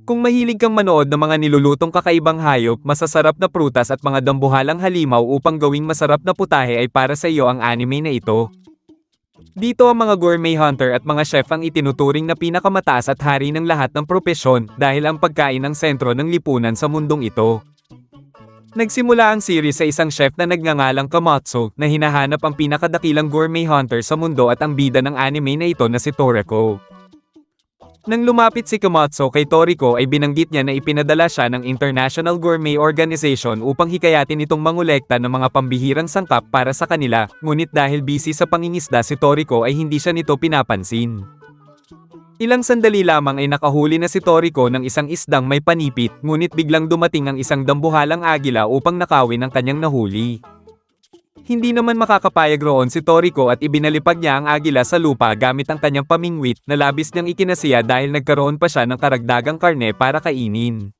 Kung mahilig kang manood ng mga nilulutong kakaibang hayop, masasarap na prutas at mga dambuhalang halimaw upang gawing masarap na putahe ay para sa iyo ang anime na ito. Dito ang mga gourmet hunter at mga chef ang itinuturing na pinakamataas at hari ng lahat ng propesyon dahil ang pagkain ang sentro ng lipunan sa mundong ito. Nagsimula ang series sa isang chef na nagngangalang Komatsu na hinahanap ang pinakadakilang gourmet hunter sa mundo at ang bida ng anime na ito na si Toriko. Nang lumapit si Komatsu kay Toriko ay binanggit niya na ipinadala siya ng International Gourmet Organization upang hikayatin itong mangolekta ng mga pambihirang sangkap para sa kanila, ngunit dahil busy sa pangingisda si Toriko ay hindi siya nito pinapansin. Ilang sandali lamang ay nakahuli na si Toriko ng isang isdang may panipit, ngunit biglang dumating ang isang dambuhalang agila upang nakawin ang kanyang nahuli. Hindi naman makakapayag roon si Toriko at ibinalipag niya ang agila sa lupa gamit ang kanyang pamingwit na labis niyang ikinasiya dahil nagkaroon pa siya ng karagdagang karne para kainin.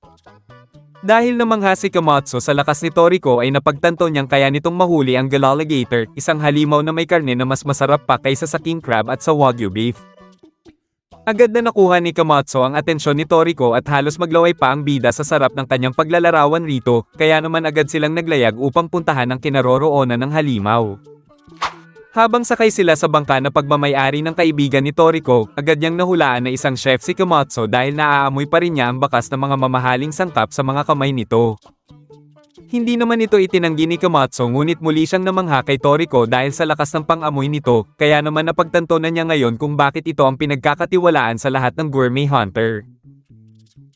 Dahil namangha si Komatsu sa lakas ni Toriko ay napagtanto niyang kaya nitong mahuli ang Galaligator, isang halimaw na may karne na mas masarap pa kaysa sa king crab at sa wagyu beef. Agad na nakuha ni Komatsu ang atensyon ni Toriko at halos maglaway pa ang bida sa sarap ng kanyang paglalarawan rito, kaya naman agad silang naglayag upang puntahan ang kinaroroonan ng halimaw. Habang sakay sila sa bangka na pagmamay-ari ng kaibigan ni Toriko, agad niyang nahulaan na isang chef si Komatsu dahil naaamoy pa rin niya ang bakas ng mga mamahaling sangkap sa mga kamay nito. Hindi naman ito itinanggi ni Komatsu ngunit muli siyang namangha kay Toriko dahil sa lakas ng pang-amoy nito, kaya naman napagtanto na niya ngayon kung bakit ito ang pinagkakatiwalaan sa lahat ng gourmet hunter.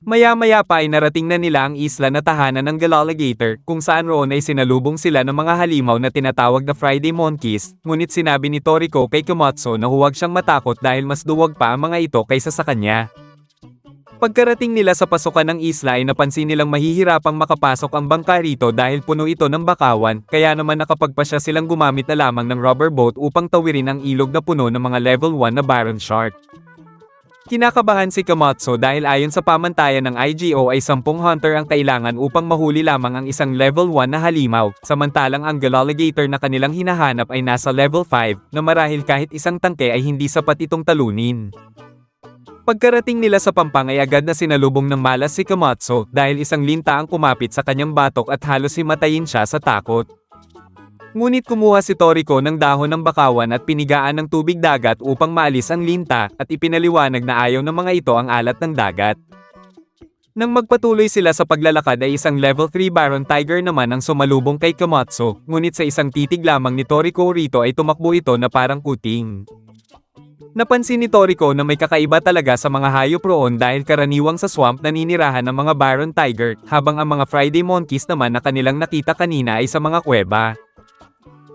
Maya-maya pa ay narating na nila ang isla na tahanan ng Galaligator, kung saan roon ay sinalubong sila ng mga halimaw na tinatawag na Friday Monkeys, ngunit sinabi ni Toriko kay Komatsu na huwag siyang matakot dahil mas duwag pa ang mga ito kaysa sa kanya. Pagkarating nila sa pasukan ng isla ay napansin nilang mahihirapang makapasok ang bangka rito dahil puno ito ng bakawan, kaya naman nakapagpasya silang gumamit na lamang ng rubber boat upang tawirin ang ilog na puno ng mga level 1 na Baron Shark. Kinakabahan si Komatsu dahil ayon sa pamantayan ng IGO ay 10 hunter ang kailangan upang mahuli lamang ang isang level 1 na halimaw, samantalang ang Galaligator na kanilang hinahanap ay nasa level 5, na marahil kahit isang tangke ay hindi sapat itong talunin. Pagkarating nila sa pampang ay agad na sinalubong ng malas si Komatsu dahil isang linta ang kumapit sa kanyang batok at halos himatayin siya sa takot. Ngunit kumuha si Toriko ng dahon ng bakawan at pinigaan ng tubig dagat upang maalis ang linta at ipinaliwanag na ayaw ng mga ito ang alat ng dagat. Nang magpatuloy sila sa paglalakad ay isang level 3 Baron Tiger naman ang sumalubong kay Komatsu, ngunit sa isang titig lamang ni Toriko rito ay tumakbo ito na parang kuting. Napansin ni Toriko na may kakaiba talaga sa mga hayop roon dahil karaniwang sa swamp naninirahan ng mga Baron Tiger, habang ang mga Friday Monkeys naman na kanilang nakita kanina ay sa mga kuweba.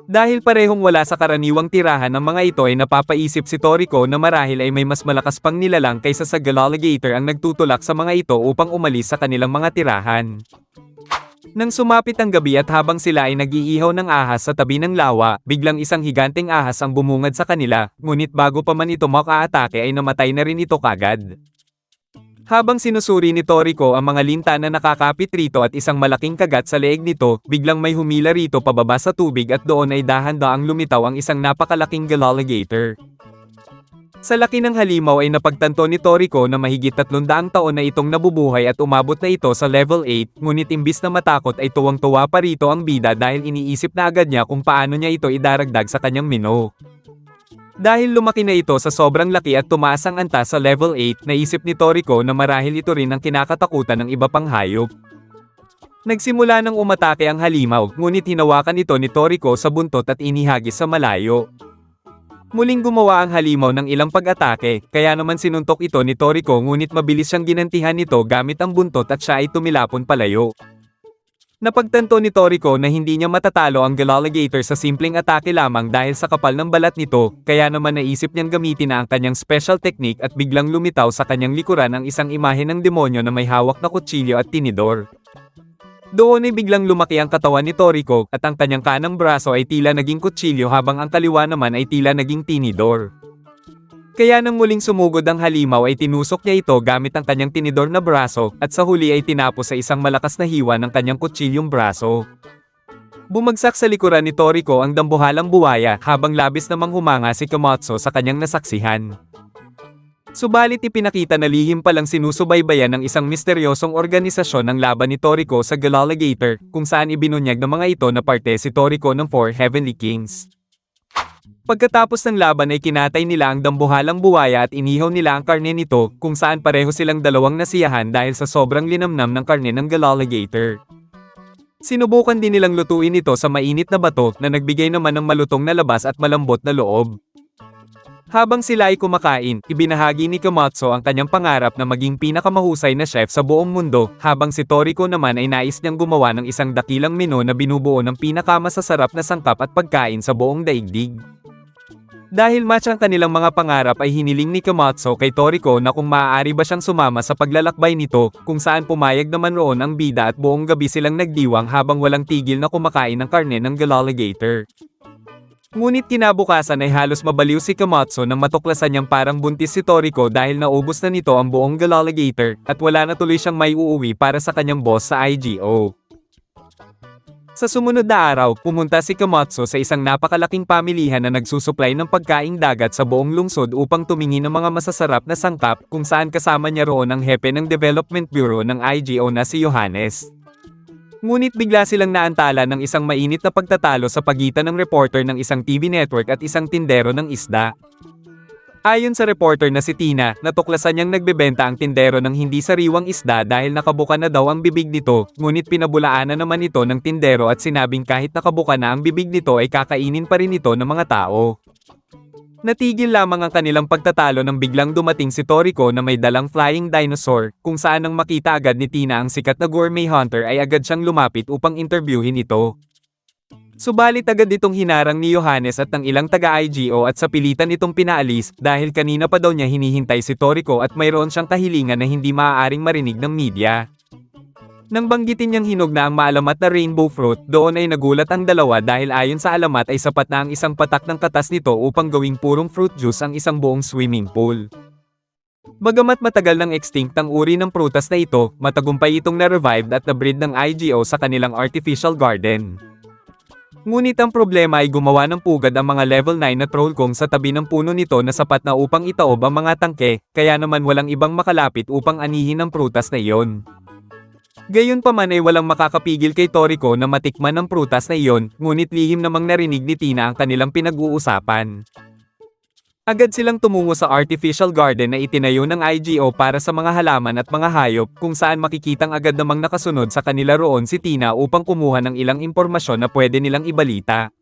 Dahil parehong wala sa karaniwang tirahan ng mga ito ay napapaisip si Toriko na marahil ay may mas malakas pang nilalang kaysa sa Galaligator ang nagtutulak sa mga ito upang umalis sa kanilang mga tirahan. Nang sumapit ang gabi at habang sila ay nag-iihaw ng ahas sa tabi ng lawa, biglang isang higanteng ahas ang bumungad sa kanila, ngunit bago pa man ito makaatake ay namatay na rin ito kagad. Habang sinusuri ni Toriko ang mga linta na nakakapit rito at isang malaking kagat sa leeg nito, biglang may humila rito pababa sa tubig at doon ay dahan-daang lumitaw ang isang napakalaking Galaligator. Sa laki ng halimaw ay napagtanto ni Toriko na mahigit 300 taon na itong nabubuhay at umabot na ito sa level 8, ngunit imbis na matakot ay tuwang-tuwa pa rito ang bida dahil iniisip na agad niya kung paano niya ito idaragdag sa kanyang menu. Dahil lumaki na ito sa sobrang laki at tumaas ang antas sa level 8, naisip ni Toriko na marahil ito rin ang kinakatakutan ng iba pang hayop. Nagsimula nang umatake ang halimaw, ngunit hinawakan ito ni Toriko sa buntot at inihagis sa malayo. Muling gumawa ang halimaw ng ilang pag-atake, kaya naman sinuntok ito ni Toriko ngunit mabilis siyang ginantihan nito gamit ang buntot at siya ay tumilapon palayo. Napagtanto ni Toriko na hindi niya matatalo ang Galaligator sa simpleng atake lamang dahil sa kapal ng balat nito, kaya naman naisip niyang gamitin na ang kanyang special technique at biglang lumitaw sa kanyang likuran ang isang imahe ng demonyo na may hawak na kutsilyo at tinidor. Doon ay biglang lumaki ang katawan ni Toriko at ang kanyang kanang braso ay tila naging kutsilyo habang ang kaliwa naman ay tila naging tinidor. Kaya nang muling sumugod ang halimaw ay tinusok niya ito gamit ang kanyang tinidor na braso at sa huli ay tinapos sa isang malakas na hiwa ng kanyang kutsilyong braso. Bumagsak sa likuran ni Toriko ang dambuhalang buwaya habang labis namang humanga si Komatsu sa kanyang nasaksihan. Subalit ipinakita na lihim palang sinusubaybayan ng isang misteryosong organisasyon ang laban ni Toriko sa Galaligator, kung saan ibinunyag ng mga ito na parte si Toriko ng Four Heavenly Kings. Pagkatapos ng laban ay kinatay nila ang dambuhalang buwaya at inihaw nila ang karne nito, kung saan pareho silang dalawang nasiyahan dahil sa sobrang linamnam ng karne ng Galaligator. Sinubukan din nilang lutuin ito sa mainit na bato na nagbigay naman ng malutong na labas at malambot na loob. Habang sila ay kumakain, ibinahagi ni Komatsu ang kanyang pangarap na maging pinakamahusay na chef sa buong mundo, habang si Toriko naman ay nais niyang gumawa ng isang dakilang menu na binubuo ng pinakamasasarap na sangkap at pagkain sa buong daigdig. Dahil match ang kanilang mga pangarap ay hiniling ni Komatsu kay Toriko na kung maaari ba siyang sumama sa paglalakbay nito, kung saan pumayag naman roon ang bida at buong gabi silang nagdiwang habang walang tigil na kumakain ng karne ng Galaligator. Ngunit kinabukasan ay halos mabaliw si Komatsu nang matuklasan niyang parang buntis si Toriko dahil naubos na nito ang buong Galaligator at wala na tuloy siyang may uuwi para sa kanyang boss sa IGO. Sa sumunod na araw, pumunta si Komatsu sa isang napakalaking pamilihan na nagsusuplay ng pagkaing dagat sa buong lungsod upang tumingin ng mga masasarap na sangkap, kung saan kasama niya roon ang hepe ng Development Bureau ng IGO na si Johannes. Ngunit bigla silang naantala ng isang mainit na pagtatalo sa pagitan ng reporter ng isang TV network at isang tindero ng isda. Ayon sa reporter na si Tina, natuklasan niyang nagbebenta ang tindero ng hindi sariwang isda dahil nakabuka na daw ang bibig nito, ngunit pinabulaanan naman ito ng tindero at sinabing kahit nakabuka na ang bibig nito ay kakainin pa rin ito ng mga tao. Natigil lamang ang kanilang pagtatalo nang biglang dumating si Toriko na may dalang flying dinosaur, kung saan nang makita agad ni Tina ang sikat na gourmet hunter ay agad siyang lumapit upang interviewin ito. Subalit agad itong hinarang ni Johannes at ng ilang taga-IGO at sa pilitan itong pinaalis dahil kanina pa daw niya hinihintay si Toriko at mayroon siyang kahilingan na hindi maaaring marinig ng media. Nang banggitin niyang hinog na ang maalamat na rainbow fruit, doon ay nagulat ang dalawa dahil ayon sa alamat ay sapat na ang isang patak ng katas nito upang gawing purong fruit juice ang isang buong swimming pool. Bagamat matagal nang extinct ang uri ng prutas na ito, matagumpay itong na-revived at na-breed ng IGO sa kanilang artificial garden. Ngunit ang problema ay gumawa ng pugad ang mga level 9 na trollkong sa tabi ng puno nito na sapat na upang itaob ang mga tangke, kaya naman walang ibang makalapit upang anihin ang prutas na iyon. Gayunpaman ay walang makakapigil kay Toriko na matikman ang prutas na iyon, ngunit lihim namang narinig ni Tina ang kanilang pinag-uusapan. Agad silang tumungo sa artificial garden na itinayo ng IGO para sa mga halaman at mga hayop, kung saan makikitang agad namang nakasunod sa kanila roon si Tina upang kumuha ng ilang impormasyon na pwede nilang ibalita.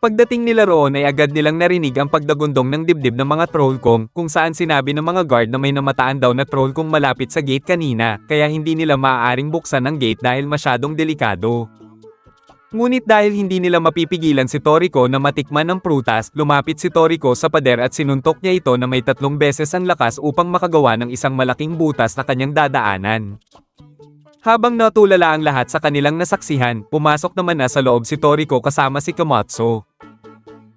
Pagdating nila roon ay agad nilang narinig ang pagdagundong ng dibdib ng mga trollkong, kung saan sinabi ng mga guard na may namataan daw na trollkong malapit sa gate kanina, kaya hindi nila maaaring buksan ang gate dahil masyadong delikado. Ngunit dahil hindi nila mapipigilan si Toriko na matikman ang prutas, lumapit si Toriko sa pader at sinuntok niya ito na may 3 beses ang lakas upang makagawa ng isang malaking butas na kanyang dadaanan. Habang natulala ang lahat sa kanilang nasaksihan, pumasok naman na sa loob si Toriko kasama si Komatsu.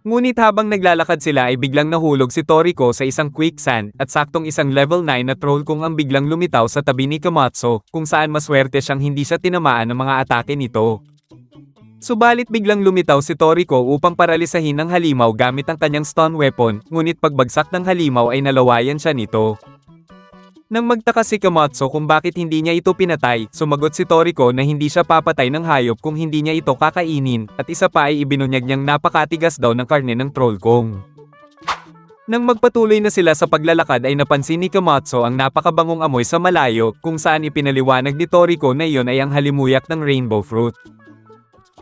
Ngunit habang naglalakad sila ay biglang nahulog si Toriko sa isang quicksand at saktong isang level 9 na trollkong ang biglang lumitaw sa tabi ni Komatsu, kung saan maswerte siyang hindi siya tinamaan ng mga atake nito. Subalit biglang lumitaw si Toriko upang paralisahin ang halimaw gamit ang kanyang stun weapon, ngunit pagbagsak ng halimaw ay nalawayan siya nito. Nang magtaka si Komatsu kung bakit hindi niya ito pinatay, sumagot si Toriko na hindi siya papatay ng hayop kung hindi niya ito kakainin, at isa pa ay ibinunyag niyang napakatigas daw ng karne ng trollkong. Nang magpatuloy na sila sa paglalakad ay napansin ni Komatsu ang napakabangong amoy sa malayo, kung saan ipinaliwanag ni Toriko na iyon ay ang halimuyak ng rainbow fruit.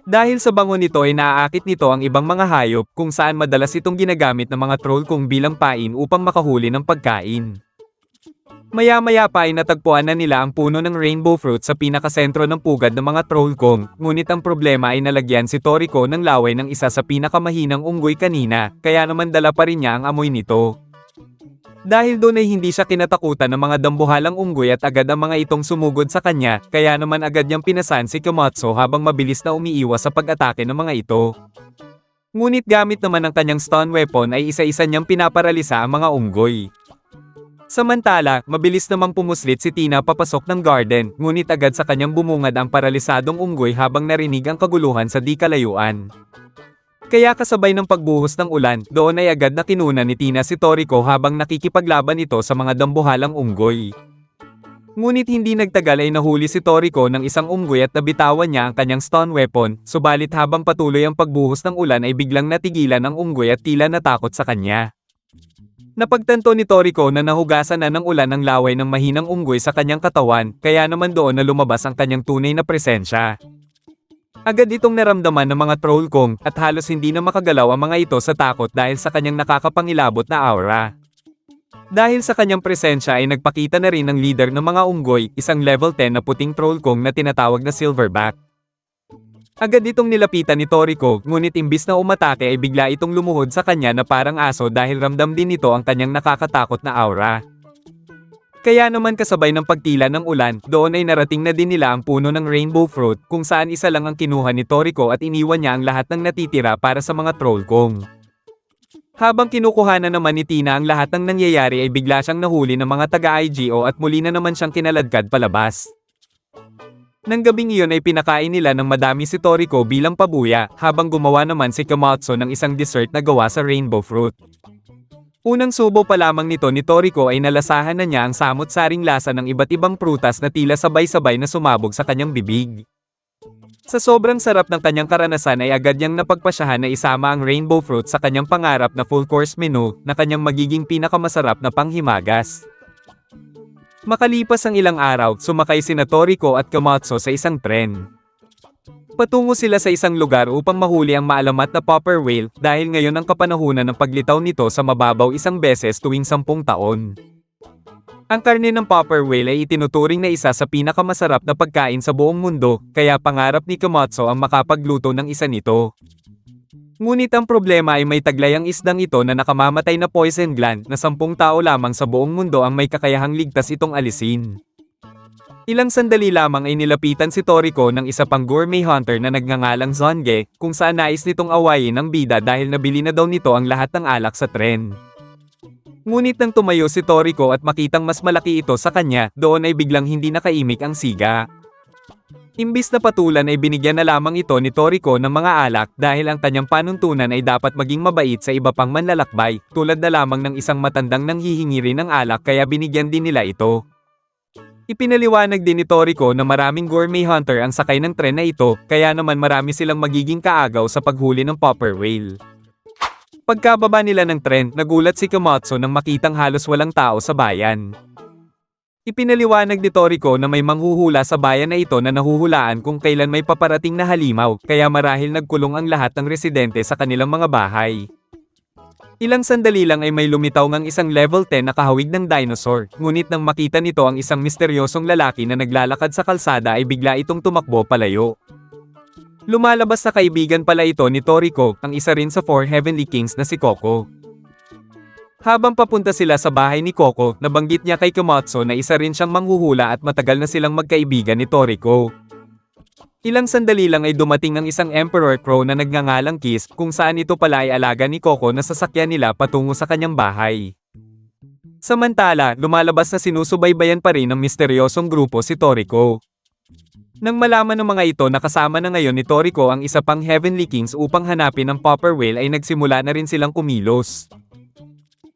Dahil sa bango nito ay naaakit nito ang ibang mga hayop, kung saan madalas itong ginagamit ng mga trollkong bilang pain upang makahuli ng pagkain. Maya-maya pa ay natagpuan na nila ang puno ng rainbow fruit sa pinakasentro ng pugad ng mga trollkong, ngunit ang problema ay nalagyan si Toriko ng laway ng isa sa pinakamahinang unggoy kanina, kaya naman dala pa rin niya ang amoy nito. Dahil doon ay hindi siya kinatakutan ng mga dambuhalang unggoy at agad ang mga itong sumugod sa kanya, kaya naman agad niyang pinasan si Komatsu habang mabilis na umiiwas sa pag-atake ng mga ito. Ngunit gamit naman ang kanyang stun weapon ay isa-isa niyang pinaparalisa ang mga unggoy. Samantala, mabilis namang pumuslit si Tina papasok ng garden, ngunit agad sa kanyang bumungad ang paralisadong unggoy habang narinig ang kaguluhan sa di kalayuan. Kaya kasabay ng pagbuhos ng ulan, doon ay agad na kinuna ni Tina si Toriko habang nakikipaglaban ito sa mga dambuhalang unggoy. Ngunit hindi nagtagal ay nahuli si Toriko ng isang unggoy at nabitawan niya ang kanyang stun weapon, subalit habang patuloy ang pagbuhos ng ulan ay biglang natigilan ang unggoy at tila natakot sa kanya. Napagtanto ni Toriko na nahugasan na ng ulan ang laway ng mahinang unggoy sa kanyang katawan, kaya naman doon na lumabas ang kanyang tunay na presensya. Agad itong naramdaman ng mga troll kong, at halos hindi na makagalaw ang mga ito sa takot dahil sa kanyang nakakapangilabot na aura. Dahil sa kanyang presensya ay nagpakita na rin ng leader ng mga unggoy, isang level 10 na puting troll kong na tinatawag na Silverback. Agad itong nilapitan ni Toriko, ngunit imbis na umatake ay bigla itong lumuhod sa kanya na parang aso dahil ramdam din nito ang kanyang nakakatakot na aura. Kaya naman kasabay ng pagtila ng ulan, doon ay narating na din nila ang puno ng rainbow fruit, kung saan isa lang ang kinuha ni Toriko at iniwan niya ang lahat ng natitira para sa mga troll kong. Habang kinukuha na naman ni Tina ang lahat ng nangyayari ay bigla siyang nahuli ng mga taga-IGO at muli na naman siyang kinaladkad palabas. Nang gabing iyon ay pinakain nila ng madami si Toriko bilang pabuya, habang gumawa naman si Komatsu ng isang dessert na gawa sa rainbow fruit. Unang subo pa lamang nito ni Toriko ay nalasahan na niya ang samot-saring lasa ng iba't ibang prutas na tila sabay-sabay na sumabog sa kanyang bibig. Sa sobrang sarap ng kanyang karanasan ay agad niyang napagpasyahan na isama ang rainbow fruit sa kanyang pangarap na full course menu na kanyang magiging pinakamasarap na panghimagas. Makalipas ang ilang araw, sumakay sina Toriko at Komatsu sa isang tren. Patungo sila sa isang lugar upang mahuli ang maalamat na popper whale dahil ngayon ang kapanahunan ng paglitaw nito sa mababaw isang beses tuwing 10 taon. Ang karne ng popper whale ay itinuturing na isa sa pinakamasarap na pagkain sa buong mundo, kaya pangarap ni Komatsu ang makapagluto ng isa nito. Ngunit ang problema ay may taglay ang isdang ito na nakamamatay na poison gland na 10 tao lamang sa buong mundo ang may kakayahang ligtas itong alisin. Ilang sandali lamang ay nilapitan si Toriko ng isa pang gourmet hunter na nagngangalang Zonge, kung saan nais nitong awayin ang bida dahil nabili na daw nito ang lahat ng alak sa tren. Ngunit nang tumayo si Toriko at makitang mas malaki ito sa kanya, doon ay biglang hindi nakaimik ang siga. Imbis na patulan ay binigyan na lamang ito ni Toriko ng mga alak dahil ang kanyang panuntunan ay dapat maging mabait sa iba pang manlalakbay, tulad na lamang ng isang matandang nanghihingi rin ng alak kaya binigyan din nila ito. Ipinaliwanag din ni Toriko na maraming gourmet hunter ang sakay ng tren na ito, kaya naman marami silang magiging kaagaw sa paghuli ng popper whale. Pagkababa nila ng tren, nagulat si Komatsu nang makitang halos walang tao sa bayan. Ipinaliwanag ni Toriko na may manghuhula sa bayan na ito na nahuhulaan kung kailan may paparating na halimaw, kaya marahil nagkulong ang lahat ng residente sa kanilang mga bahay. Ilang sandali lang ay may lumitaw ngang isang level 10 na kahawig ng dinosaur, ngunit nang makita nito ang isang misteryosong lalaki na naglalakad sa kalsada ay bigla itong tumakbo palayo. Lumalabas na kaibigan pala ito ni Toriko, ang isa rin sa 4 Heavenly Kings na si Coco. Habang papunta sila sa bahay ni Coco, nabanggit niya kay Komatsu na isa rin siyang manghuhula at matagal na silang magkaibigan ni Toriko. Ilang sandali lang ay dumating ang isang Emperor Crow na nagngangalang Kiss, kung saan ito pala ay alaga ni Coco na sasakyan nila patungo sa kanyang bahay. Samantala, lumalabas na sinusubaybayan pa rin ng misteryosong grupo si Toriko. Nang malaman ng mga ito na kasama na ngayon ni Toriko ang isa pang Heavenly Kings upang hanapin ang popper whale ay nagsimula na rin silang kumilos.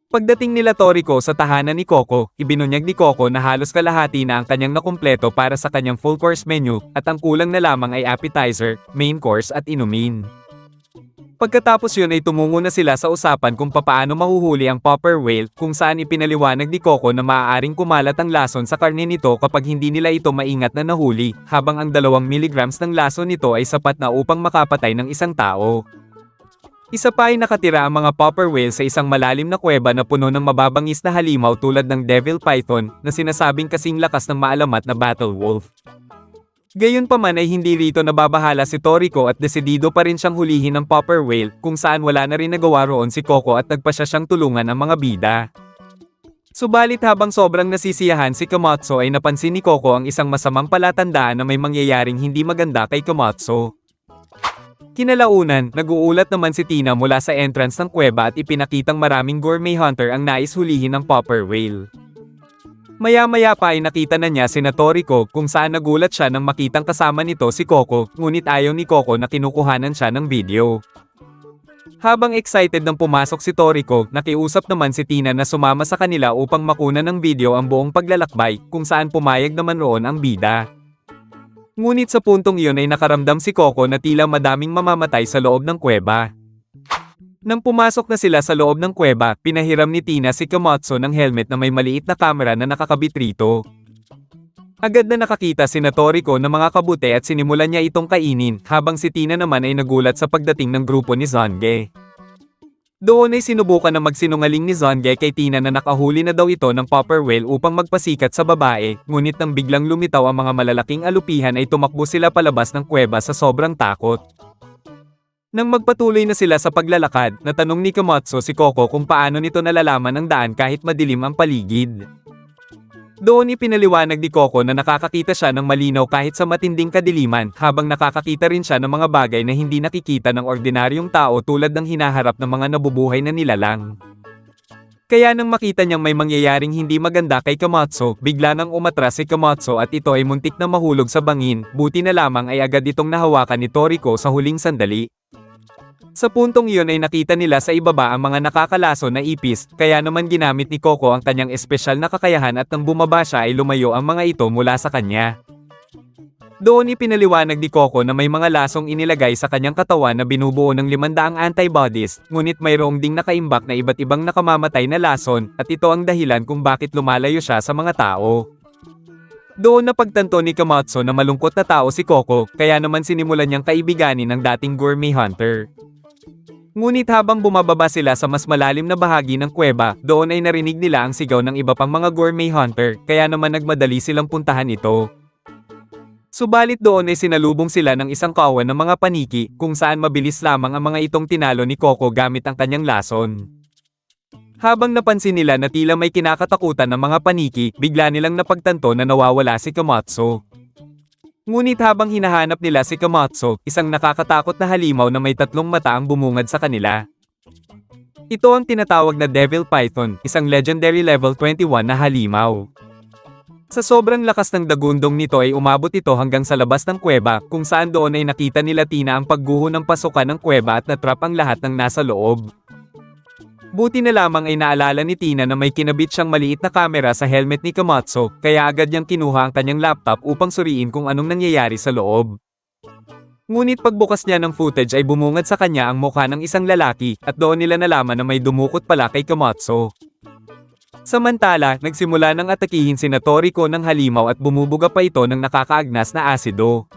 Pagdating nila Toriko sa tahanan ni Coco, ibinunyag ni Coco na halos kalahati na ang kanyang nakumpleto para sa kanyang full course menu, at ang kulang na lamang ay appetizer, main course at inumin. Pagkatapos yun ay tumungo na sila sa usapan kung papaano mahuhuli ang popper whale, kung saan ipinaliwanag ni Coco na maaaring kumalat ang lason sa karne nito kapag hindi nila ito maingat na nahuli, habang ang 2 milligrams ng lason nito ay sapat na upang makapatay ng isang tao. Isa pa ay nakatira ang mga popper whale sa isang malalim na kuweba na puno ng mababangis na halimaw tulad ng devil python na sinasabing kasing lakas ng maalamat na battle wolf. Gayunpaman ay hindi rito nababahala si Toriko at desidido pa rin siyang hulihin ng popper whale, kung saan wala na rin nagawa roon si Coco at nagpa siya siyang tulungan ang mga bida. Subalit habang sobrang nasisiyahan si Komatsu ay napansin ni Coco ang isang masamang palatandaan na may mangyayaring hindi maganda kay Komatsu. Kinalaunan, nag-uulat naman si Tina mula sa entrance ng kuweba at ipinakitang maraming gourmet hunter ang nais hulihin ng popper whale. Maya-maya pa ay nakita na niya si Toriko, kung saan nagulat siya nang makitang kasama nito si Coco, ngunit ayaw ni Coco na kinukuhanan siya ng video. Habang excited nang pumasok si Toriko, nakiusap naman si Tina na sumama sa kanila upang makuna ng video ang buong paglalakbay, kung saan pumayag naman roon ang bida. Ngunit sa puntong iyon ay nakaramdam si Coco na tila madaming mamamatay sa loob ng kuweba. Nang pumasok na sila sa loob ng kuweba, pinahiram ni Tina si Komatsu ng helmet na may maliit na kamera na nakakabit rito. Agad na nakakita si Toriko ng mga kabute at sinimulan niya itong kainin, habang si Tina naman ay nagulat sa pagdating ng grupo ni Zange. Doon ay sinubukan na magsinungaling ni Zange kay Tina na nakahuli na daw ito ng popper whale upang magpasikat sa babae, ngunit nang biglang lumitaw ang mga malalaking alupihan ay tumakbo sila palabas ng kuweba sa sobrang takot. Nang magpatuloy na sila sa paglalakad, natanong ni Komatsu si Coco kung paano nito nalalaman ang daan kahit madilim ang paligid. Doon ipinaliwanag ni Coco na nakakakita siya ng malinaw kahit sa matinding kadiliman, habang nakakakita rin siya ng mga bagay na hindi nakikita ng ordinaryong tao tulad ng hinaharap ng mga nabubuhay na nilalang. Kaya nang makita niyang may mangyayaring hindi maganda kay Komatsu, bigla nang umatras si Komatsu at ito ay muntik na mahulog sa bangin, buti na lamang ay agad itong nahawakan ni Toriko sa huling sandali. Sa puntong iyon ay nakita nila sa ibaba ang mga nakakalaso na ipis, kaya naman ginamit ni Coco ang kanyang espesyal na kakayahan at nang bumaba siya ay lumayo ang mga ito mula sa kanya. Doon ipinaliwanag ni Coco na may mga lasong inilagay sa kanyang katawan na binubuo ng 500 antibodies, ngunit mayroong ding nakaimbak na iba't ibang nakamamatay na lason, at ito ang dahilan kung bakit lumalayo siya sa mga tao. Doon napagtanto ni Komatsu na malungkot na tao si Coco, kaya naman sinimulan niyang kaibiganin ng dating gourmet hunter. Ngunit habang bumababa sila sa mas malalim na bahagi ng kuweba, doon ay narinig nila ang sigaw ng iba pang mga gourmet hunter, kaya naman nagmadali silang puntahan ito. Subalit doon ay sinalubong sila ng isang kawan ng mga paniki, kung saan mabilis lamang ang mga itong tinalo ni Coco gamit ang kanyang lason. Habang napansin nila na tila may kinakatakutan ng mga paniki, bigla nilang napagtanto na nawawala si Komatsu. Ngunit habang hinahanap nila si Komatsu, isang nakakatakot na halimaw na may 3 mata ang bumungad sa kanila. Ito ang tinatawag na Devil Python, isang legendary level 21 na halimaw. Sa sobrang lakas ng dagundong nito ay umabot ito hanggang sa labas ng kuweba, kung saan doon ay nakita nila Tina ang pagguho ng pasukan ng kuweba at natrap ang lahat ng nasa loob. Buti na lamang ay naalala ni Tina na may kinabit siyang maliit na kamera sa helmet ni Komatsu, kaya agad niyang kinuha ang kanyang laptop upang suriin kung anong nangyayari sa loob. Ngunit pagbukas niya ng footage ay bumungad sa kanya ang mukha ng isang lalaki, at doon nila nalaman na may dumukot pala kay Komatsu. Samantala, nagsimula ng atakihin si Toriko ng halimaw at bumubuga pa ito ng nakakaagnas na asido.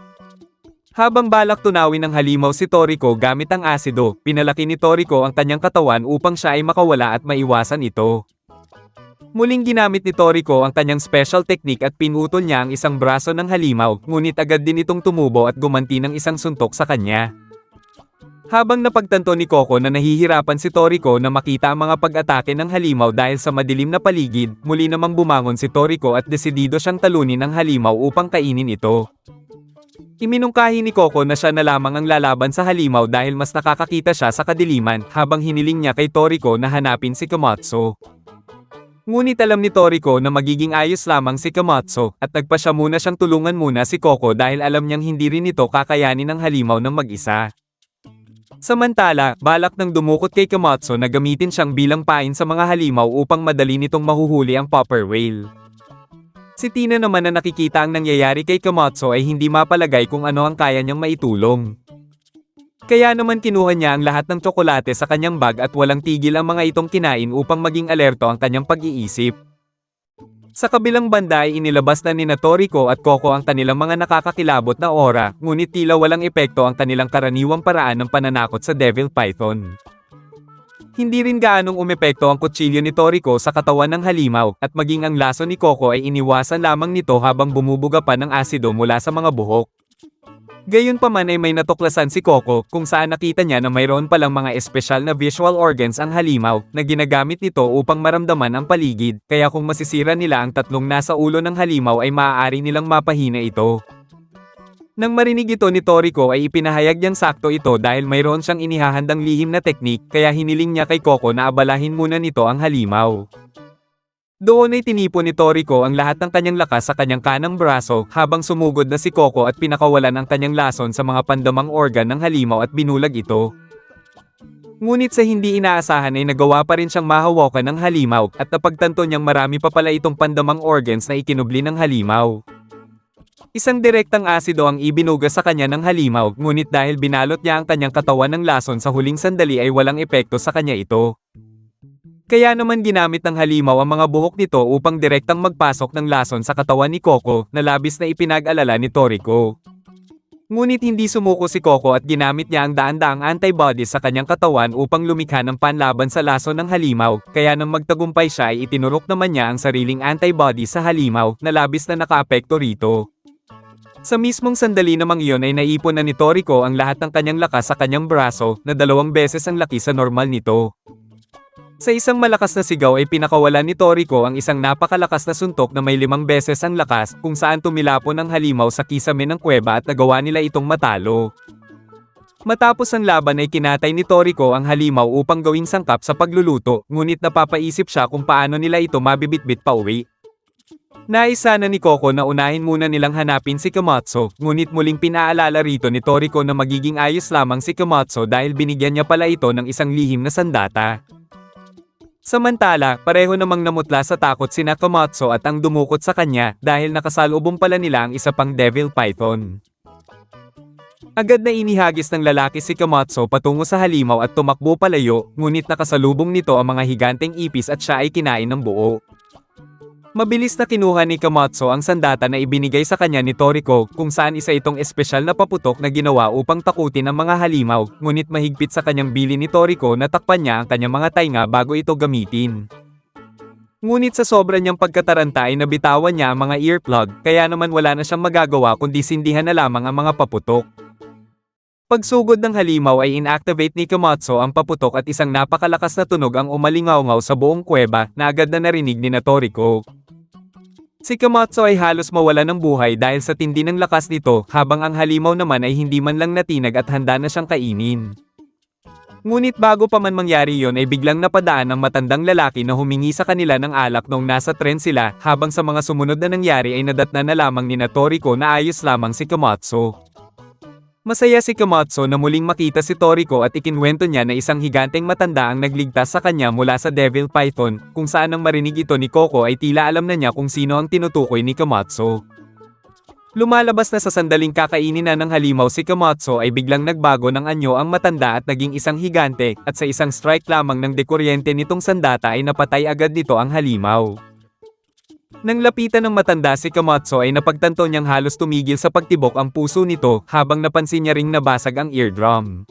Habang balak tunawin ng halimaw si Toriko gamit ang asido, pinalaki ni Toriko ang kanyang katawan upang siya ay makawala at maiwasan ito. Muling ginamit ni Toriko ang kanyang special technique at pinutol niya ang isang braso ng halimaw, ngunit agad din itong tumubo at gumanti ng isang suntok sa kanya. Habang napagtanto ni Coco na nahihirapan si Toriko na makita ang mga pag-atake ng halimaw dahil sa madilim na paligid, muli namang bumangon si Toriko at desidido siyang talunin ang halimaw upang kainin ito. Iminungkahi ni Coco na siya na lamang ang lalaban sa halimaw dahil mas nakakakita siya sa kadiliman, habang hiniling niya kay Toriko na hanapin si Komatsu. Ngunit alam ni Toriko na magiging ayos lamang si Komatsu, at nagpa siya muna siyang tulungan muna si Coco dahil alam niyang hindi rin ito kakayanin ng halimaw ng mag-isa. Samantala, balak ng dumukot kay Komatsu na gamitin siyang bilang pain sa mga halimaw upang madali nitong mahuhuli ang popper whale. Si Tina naman na nakikita ang nangyayari kay Komatsu ay hindi mapalagay kung ano ang kaya niyang maitulong. Kaya naman kinuha niya ang lahat ng tsokolate sa kanyang bag at walang tigil ang mga itong kinain upang maging alerto ang kanyang pag-iisip. Sa kabilang banda ay inilabas na ni Toriko at Coco ang kanilang mga nakakakilabot na aura, ngunit tila walang epekto ang kanilang karaniwang paraan ng pananakot sa Devil Python. Hindi rin gaanong umepekto ang kutsilyo ni Toriko sa katawan ng halimaw, at maging ang laso ni Coco ay iniwasan lamang nito habang bumubuga pa ng asido mula sa mga buhok. Gayunpaman ay may natuklasan si Coco, kung saan nakita niya na mayroon palang mga espesyal na visual organs ang halimaw, na ginagamit nito upang maramdaman ang paligid, kaya kung masisira nila ang 3 nasa ulo ng halimaw ay maaari nilang mapahina ito. Nang marinig ito ni Toriko ay ipinahayag niyang sakto ito dahil mayroon siyang inihahandang lihim na teknik, kaya hiniling niya kay Coco na abalahin muna nito ang halimaw. Doon ay tinipon ni Toriko ang lahat ng kanyang lakas sa kanyang kanang braso, habang sumugod na si Coco at pinakawalan ang kanyang lason sa mga pandamang organ ng halimaw at binulag ito. Ngunit sa hindi inaasahan ay nagawa pa rin siyang mahawakan ng halimaw, at napagtanto niyang marami pa pala itong pandamang organs na ikinubli ng halimaw. Isang direktang asido ang ibinuga sa kanya ng halimaw, ngunit dahil binalot niya ang kanyang katawan ng lason sa huling sandali ay walang epekto sa kanya ito. Kaya naman ginamit ng halimaw ang mga buhok nito upang direktang magpasok ng lason sa katawan ni Coco, na labis na ipinag-alala ni Toriko. Ngunit hindi sumuko si Coco at ginamit niya ang daan-daang antibodies sa kanyang katawan upang lumikha ng panlaban sa lason ng halimaw, kaya nang magtagumpay siya ay itinurok naman niya ang sariling antibodies sa halimaw, na labis na nakaapekto rito. Sa mismong sandali namang iyon ay naipon na ni Toriko ang lahat ng kanyang lakas sa kanyang braso, na 2 beses ang laki sa normal nito. Sa isang malakas na sigaw ay pinakawalan ni Toriko ang isang napakalakas na suntok na may 5 beses ang lakas, kung saan tumilapon ang halimaw sa kisame ng kuweba at nagawa nila itong matalo. Matapos ang laban ay kinatay ni Toriko ang halimaw upang gawing sangkap sa pagluluto, ngunit napapaisip siya kung paano nila ito mabibitbit pa uwi. Nais sana ni Coco na unahin muna nilang hanapin si Komatsu, ngunit muling pinaalala rito ni Toriko na magiging ayos lamang si Komatsu dahil binigyan niya pala ito ng isang lihim na sandata. Samantala, pareho namang namutla sa takot sina Komatsu at ang dumukot sa kanya dahil nakasalubong pala nila ang isa pang Devil Python. Agad na inihagis ng lalaki si Komatsu patungo sa halimaw at tumakbo palayo, ngunit nakasalubong nito ang mga higanteng ipis at siya ay kinain ng buo. Mabilis na kinuha ni Komatsu ang sandata na ibinigay sa kanya ni Toriko, kung saan isa itong espesyal na paputok na ginawa upang takutin ang mga halimaw, ngunit mahigpit sa kanyang bili ni Toriko na takpan niya ang kanyang mga tainga bago ito gamitin. Ngunit sa sobra niyang pagkataranta ay nabitawan niya ang mga earplug, kaya naman wala na siyang magagawa kundi sindihan na lamang ang mga paputok. Pagsugod ng halimaw ay inactivate ni Komatsu ang paputok at isang napakalakas na tunog ang umalingaw-ngaw sa buong kuweba na agad na narinig ni Toriko. Si Komatsu ay halos mawala ng buhay dahil sa tindi ng lakas nito, habang ang halimaw naman ay hindi man lang natinag at handa na siyang kainin. Ngunit bago pa man mangyari yon ay biglang napadaan ang matandang lalaki na humingi sa kanila ng alak noong nasa tren sila, habang sa mga sumunod na nangyari ay nadatna na lamang ni Toriko na ayos lamang si Komatsu. Masaya si Komatsu na muling makita si Toriko at ikinwento niya na isang higanteng matanda ang nagligtas sa kanya mula sa Devil Python, kung saan nang marinig ito ni Coco ay tila alam na niya kung sino ang tinutukoy ni Komatsu. Lumalabas na sa sandaling kakainin na ng halimaw si Komatsu ay biglang nagbago ng anyo ang matanda at naging isang higante, at sa isang strike lamang ng dekuryente nitong sandata ay napatay agad nito ang halimaw. Nang lapitan ng matanda si Komatsu ay napagtanto niyang halos tumigil sa pagtibok ang puso nito, habang napansin niya ring nabasag ang eardrum.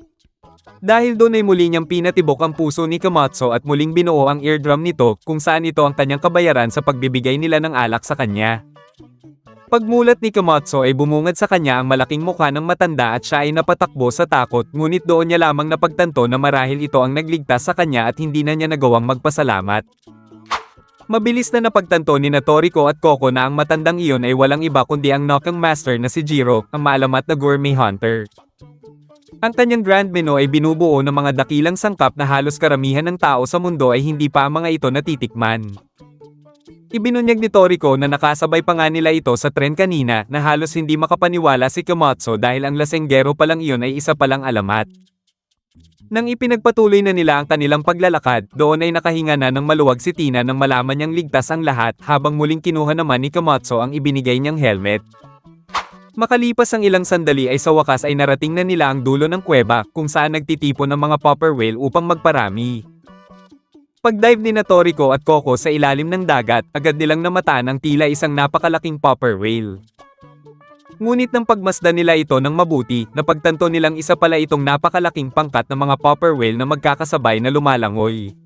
Dahil doon ay muli niyang pinatibok ang puso ni Komatsu at muling binuo ang eardrum nito, kung saan ito ang kanyang kabayaran sa pagbibigay nila ng alak sa kanya. Pagmulat ni Komatsu ay bumungad sa kanya ang malaking mukha ng matanda at siya ay napatakbo sa takot, ngunit doon niya lamang napagtanto na marahil ito ang nagligtas sa kanya at hindi na niya nagawang magpasalamat. Mabilis na napagtanto ni Toriko at Coco na ang matandang iyon ay walang iba kundi ang Knocking Master na si Jiro, ang maalamat na gourmet hunter. Ang kanyang grand menu ay binubuo ng mga dakilang sangkap na halos karamihan ng tao sa mundo ay hindi pa ang mga ito natitikman. Ibinunyag ni Toriko na nakasabay pa nga nila ito sa tren kanina, na halos hindi makapaniwala si Komatsu dahil ang lasenggero palang iyon ay isa palang alamat. Nang ipinagpatuloy na nila ang kanilang paglalakad, doon ay nakahinga na ng maluwag si Tina nang malaman niyang ligtas ang lahat, habang muling kinuha naman ni Komatsu ang ibinigay niyang helmet. Makalipas ang ilang sandali ay sa wakas ay narating na nila ang dulo ng kuweba, kung saan nagtitipon ng mga popper whale upang magparami. Pagdive ni Toriko at Coco sa ilalim ng dagat, agad nilang namataan ang tila isang napakalaking popper whale. Ngunit nang pagmasdan nila ito ng mabuti, napagtanto nilang isa pala itong napakalaking pangkat ng mga popper whale na magkakasabay na lumalangoy.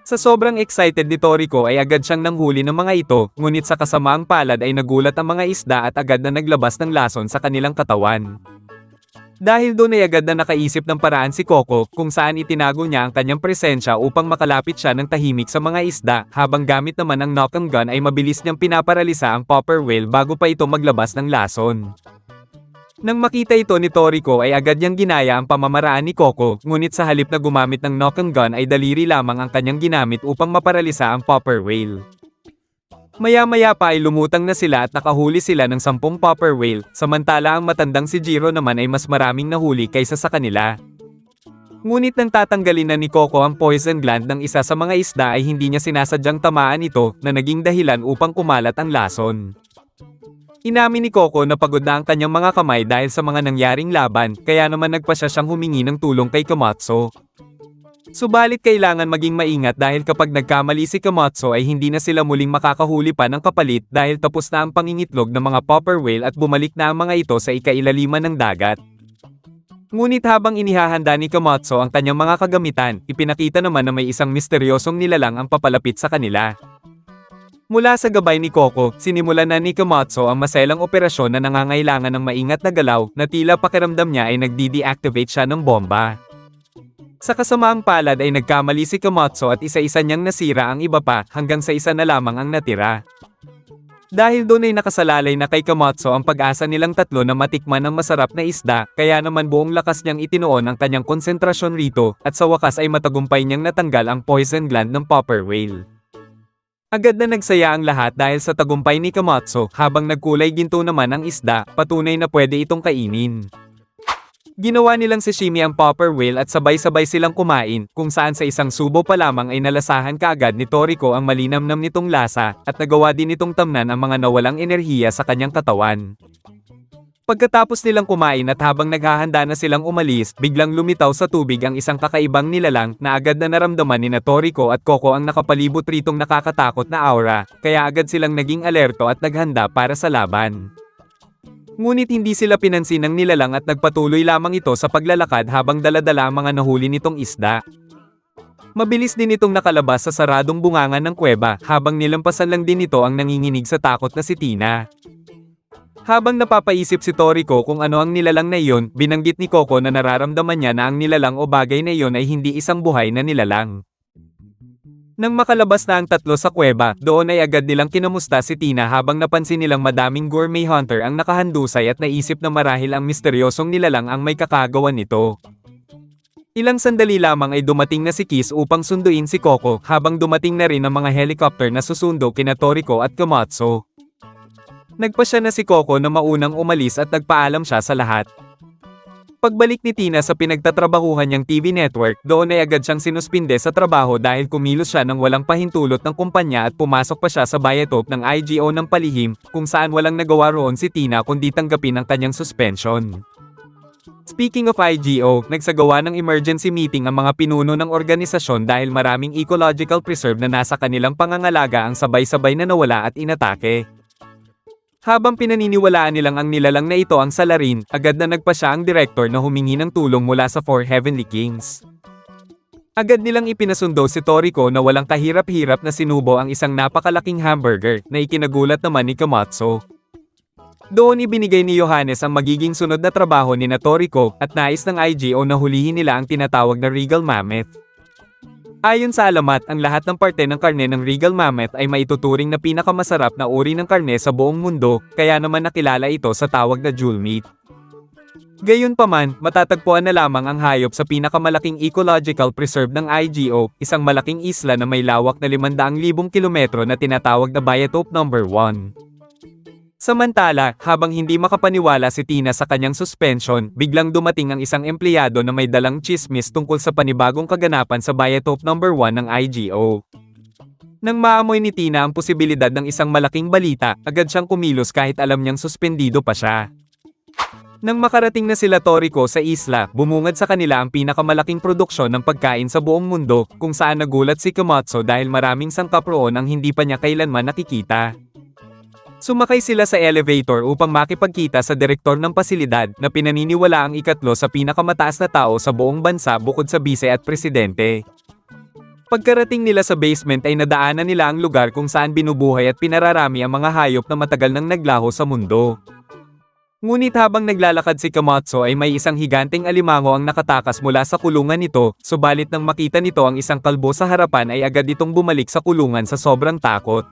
Sa sobrang excited ni Toriko ay agad siyang nanghuli ng mga ito, ngunit sa kasamaang palad ay nagulat ang mga isda at agad na naglabas ng lason sa kanilang katawan. Dahil doon ay agad na nakaisip ng paraan si Coco, kung saan itinago niya ang kanyang presensya upang makalapit siya ng tahimik sa mga isda, habang gamit naman ang knock-on gun ay mabilis niyang pinaparalisa ang popper whale bago pa ito maglabas ng lason. Nang makita ito ni Toriko ay agad niyang ginaya ang pamamaraan ni Coco, ngunit sa halip na gumamit ng knock-on gun ay daliri lamang ang kanyang ginamit upang maparalisa ang popper whale. Maya-maya pa ay lumutang na sila at nakahuli sila ng 10 popper whale, samantala ang matandang si Jiro naman ay mas maraming nahuli kaysa sa kanila. Ngunit nang tatanggalin na ni Coco ang poison gland ng isa sa mga isda ay hindi niya sinasadyang tamaan ito na naging dahilan upang kumalat ang lason. Inamin ni Coco na pagod na ang kanyang mga kamay dahil sa mga nangyaring laban, kaya naman nagpasya siyang humingi ng tulong kay Komatsu. Subalit kailangan maging maingat dahil kapag nagkamali si Komatsu ay hindi na sila muling makakahuli pa ng kapalit dahil tapos na ang pangingitlog ng mga popper whale at bumalik na ang mga ito sa ikailaliman ng dagat. Ngunit habang inihahanda ni Komatsu ang kanyang mga kagamitan, ipinakita naman na may isang misteryosong nilalang ang papalapit sa kanila. Mula sa gabay ni Coco, sinimulan na ni Komatsu ang maselang operasyon na nangangailangan ng maingat na galaw na tila pakiramdam niya ay nagdi-deactivate siya ng bomba. Sa kasamaang palad ay nagkamali si Komatsu at isa-isa niyang nasira ang iba pa hanggang sa isa na lamang ang natira. Dahil doon ay nakasalalay na kay Komatsu ang pag-asa nilang tatlo na matikman ang masarap na isda, kaya naman buong lakas niyang itinuon ang kanyang konsentrasyon rito, at sa wakas ay matagumpay niyang natanggal ang poison gland ng popper whale. Agad na nagsaya ang lahat dahil sa tagumpay ni Komatsu, habang nagkulay ginto naman ang isda, patunay na pwede itong kainin. Ginawa nilang sashimi ang popper whale at sabay-sabay silang kumain, kung saan sa isang subo pa lamang ay nalasahan kaagad ni Toriko ang malinamnam nitong lasa, at nagawa din nitong tamnan ang mga nawalang enerhiya sa kanyang katawan. Pagkatapos nilang kumain at habang naghahanda na silang umalis, biglang lumitaw sa tubig ang isang kakaibang nilalang na agad na naramdaman ni Toriko at Coco ang nakapalibot ritong nakakatakot na aura, kaya agad silang naging alerto at naghanda para sa laban. Ngunit hindi sila pinansin ng nilalang at nagpatuloy lamang ito sa paglalakad habang daladala ang mga nahuli nitong isda. Mabilis din itong nakalabas sa saradong bungangan ng kuweba habang nilampasan lang din ito ang nanginginig sa takot na si Tina. Habang napapaisip si Toriko kung ano ang nilalang na iyon, binanggit ni Coco na nararamdaman niya na ang nilalang o bagay na iyon ay hindi isang buhay na nilalang. Nang makalabas na ang tatlo sa kuweba, doon ay agad nilang kinamusta si Tina habang napansin nilang madaming gourmet hunter ang nakahandusay at naisip na marahil ang misteryosong nilalang ang may kakagawan nito. Ilang sandali lamang ay dumating na si Kiss upang sunduin si Coco, habang dumating na rin ang mga helicopter na susundo kina Toriko at Komatsu. Nagpasya na si Coco na maunang umalis at nagpaalam siya sa lahat. Pagbalik ni Tina sa pinagtatrabahuhan niyang TV network, doon ay agad siyang sinuspinde sa trabaho dahil kumilos siya ng walang pahintulot ng kumpanya at pumasok pa siya sa biotop ng IGO ng palihim, kung saan walang nagawa roon si Tina kundi tanggapin ang kanyang suspension. Speaking of IGO, nagsagawa ng emergency meeting ang mga pinuno ng organisasyon dahil maraming ecological preserve na nasa kanilang pangangalaga ang sabay-sabay na nawala at inatake. Habang pinaniniwalaan nilang ang nilalang na ito ang salarin, agad na nagpasya ang direktor na humingi ng tulong mula sa Four Heavenly Kings. Agad nilang ipinasundo si Toriko na walang kahirap-hirap na sinubo ang isang napakalaking hamburger na ikinagulat naman ni Komatsu. Doon ibinigay ni Johannes ang magiging sunod na trabaho ni Toriko at nais ng IGO na hulihin nila ang tinatawag na Regal Mammoth. Ayon sa alamat, ang lahat ng parte ng karne ng Regal Mammoth ay maituturing na pinakamasarap na uri ng karne sa buong mundo, kaya naman nakilala ito sa tawag na jewel meat. Gayunpaman, matatagpuan na lamang ang hayop sa pinakamalaking ecological preserve ng IGO, isang malaking isla na may lawak na 500,000 kilometro na tinatawag na Biotop No. 1. Samantala, habang hindi makapaniwala si Tina sa kanyang suspension, biglang dumating ang isang empleyado na may dalang chismis tungkol sa panibagong kaganapan sa Biotop No. 1 ng IGO. Nang maamoy ni Tina ang posibilidad ng isang malaking balita, agad siyang kumilos kahit alam niyang suspendido pa siya. Nang makarating na sila Toriko sa isla, bumungad sa kanila ang pinakamalaking produksyon ng pagkain sa buong mundo, kung saan nagulat si Komatsu dahil maraming sangkap roon ang hindi pa niya kailanman nakikita. Sumakay sila sa elevator upang makipagkita sa direktor ng pasilidad na pinaniniwala ang ikatlo sa pinakamataas na tao sa buong bansa bukod sa bise at presidente. Pagkarating nila sa basement ay nadaanan nila ang lugar kung saan binubuhay at pinararami ang mga hayop na matagal nang naglaho sa mundo. Ngunit habang naglalakad si Komatsu ay may isang higanteng alimango ang nakatakas mula sa kulungan nito, subalit nang makita nito ang isang kalbo sa harapan ay agad itong bumalik sa kulungan sa sobrang takot.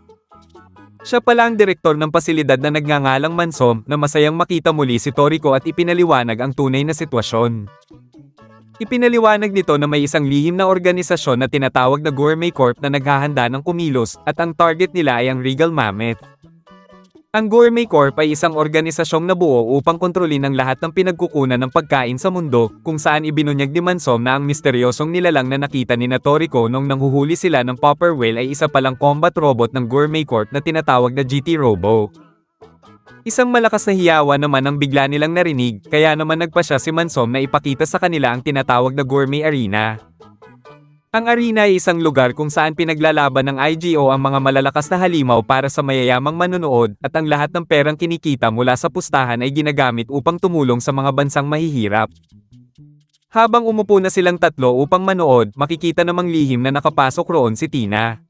Siya pala ang direktor ng pasilidad na nagngangalang Mansom na masayang makita muli si Toriko at ipinaliwanag ang tunay na sitwasyon. Ipinaliwanag nito na may isang lihim na organisasyon na tinatawag na Gourmet Corp na naghahanda ng kumilos at ang target nila ay ang Regal Mammoth. Ang Gourmet Corp ay isang organisasyong nabuo upang kontrolin ang lahat ng pinagkukunan ng pagkain sa mundo, kung saan ibinunyag ni Mansom na ang misteryosong nilalang na nakita ni Toriko nung nanghuhuli sila ng Popper Whale ay isa palang combat robot ng Gourmet Corp na tinatawag na GT Robo. Isang malakas na hiyawa naman ang bigla nilang narinig, kaya naman nagpasya si Mansom na ipakita sa kanila ang tinatawag na Gourmet Arena. Ang arena ay isang lugar kung saan pinaglalaban ng IGO ang mga malalakas na halimaw para sa mayayamang manonood at ang lahat ng perang kinikita mula sa pustahan ay ginagamit upang tumulong sa mga bansang mahihirap. Habang umupo na silang tatlo upang manood, makikita namang lihim na nakapasok roon si Tina.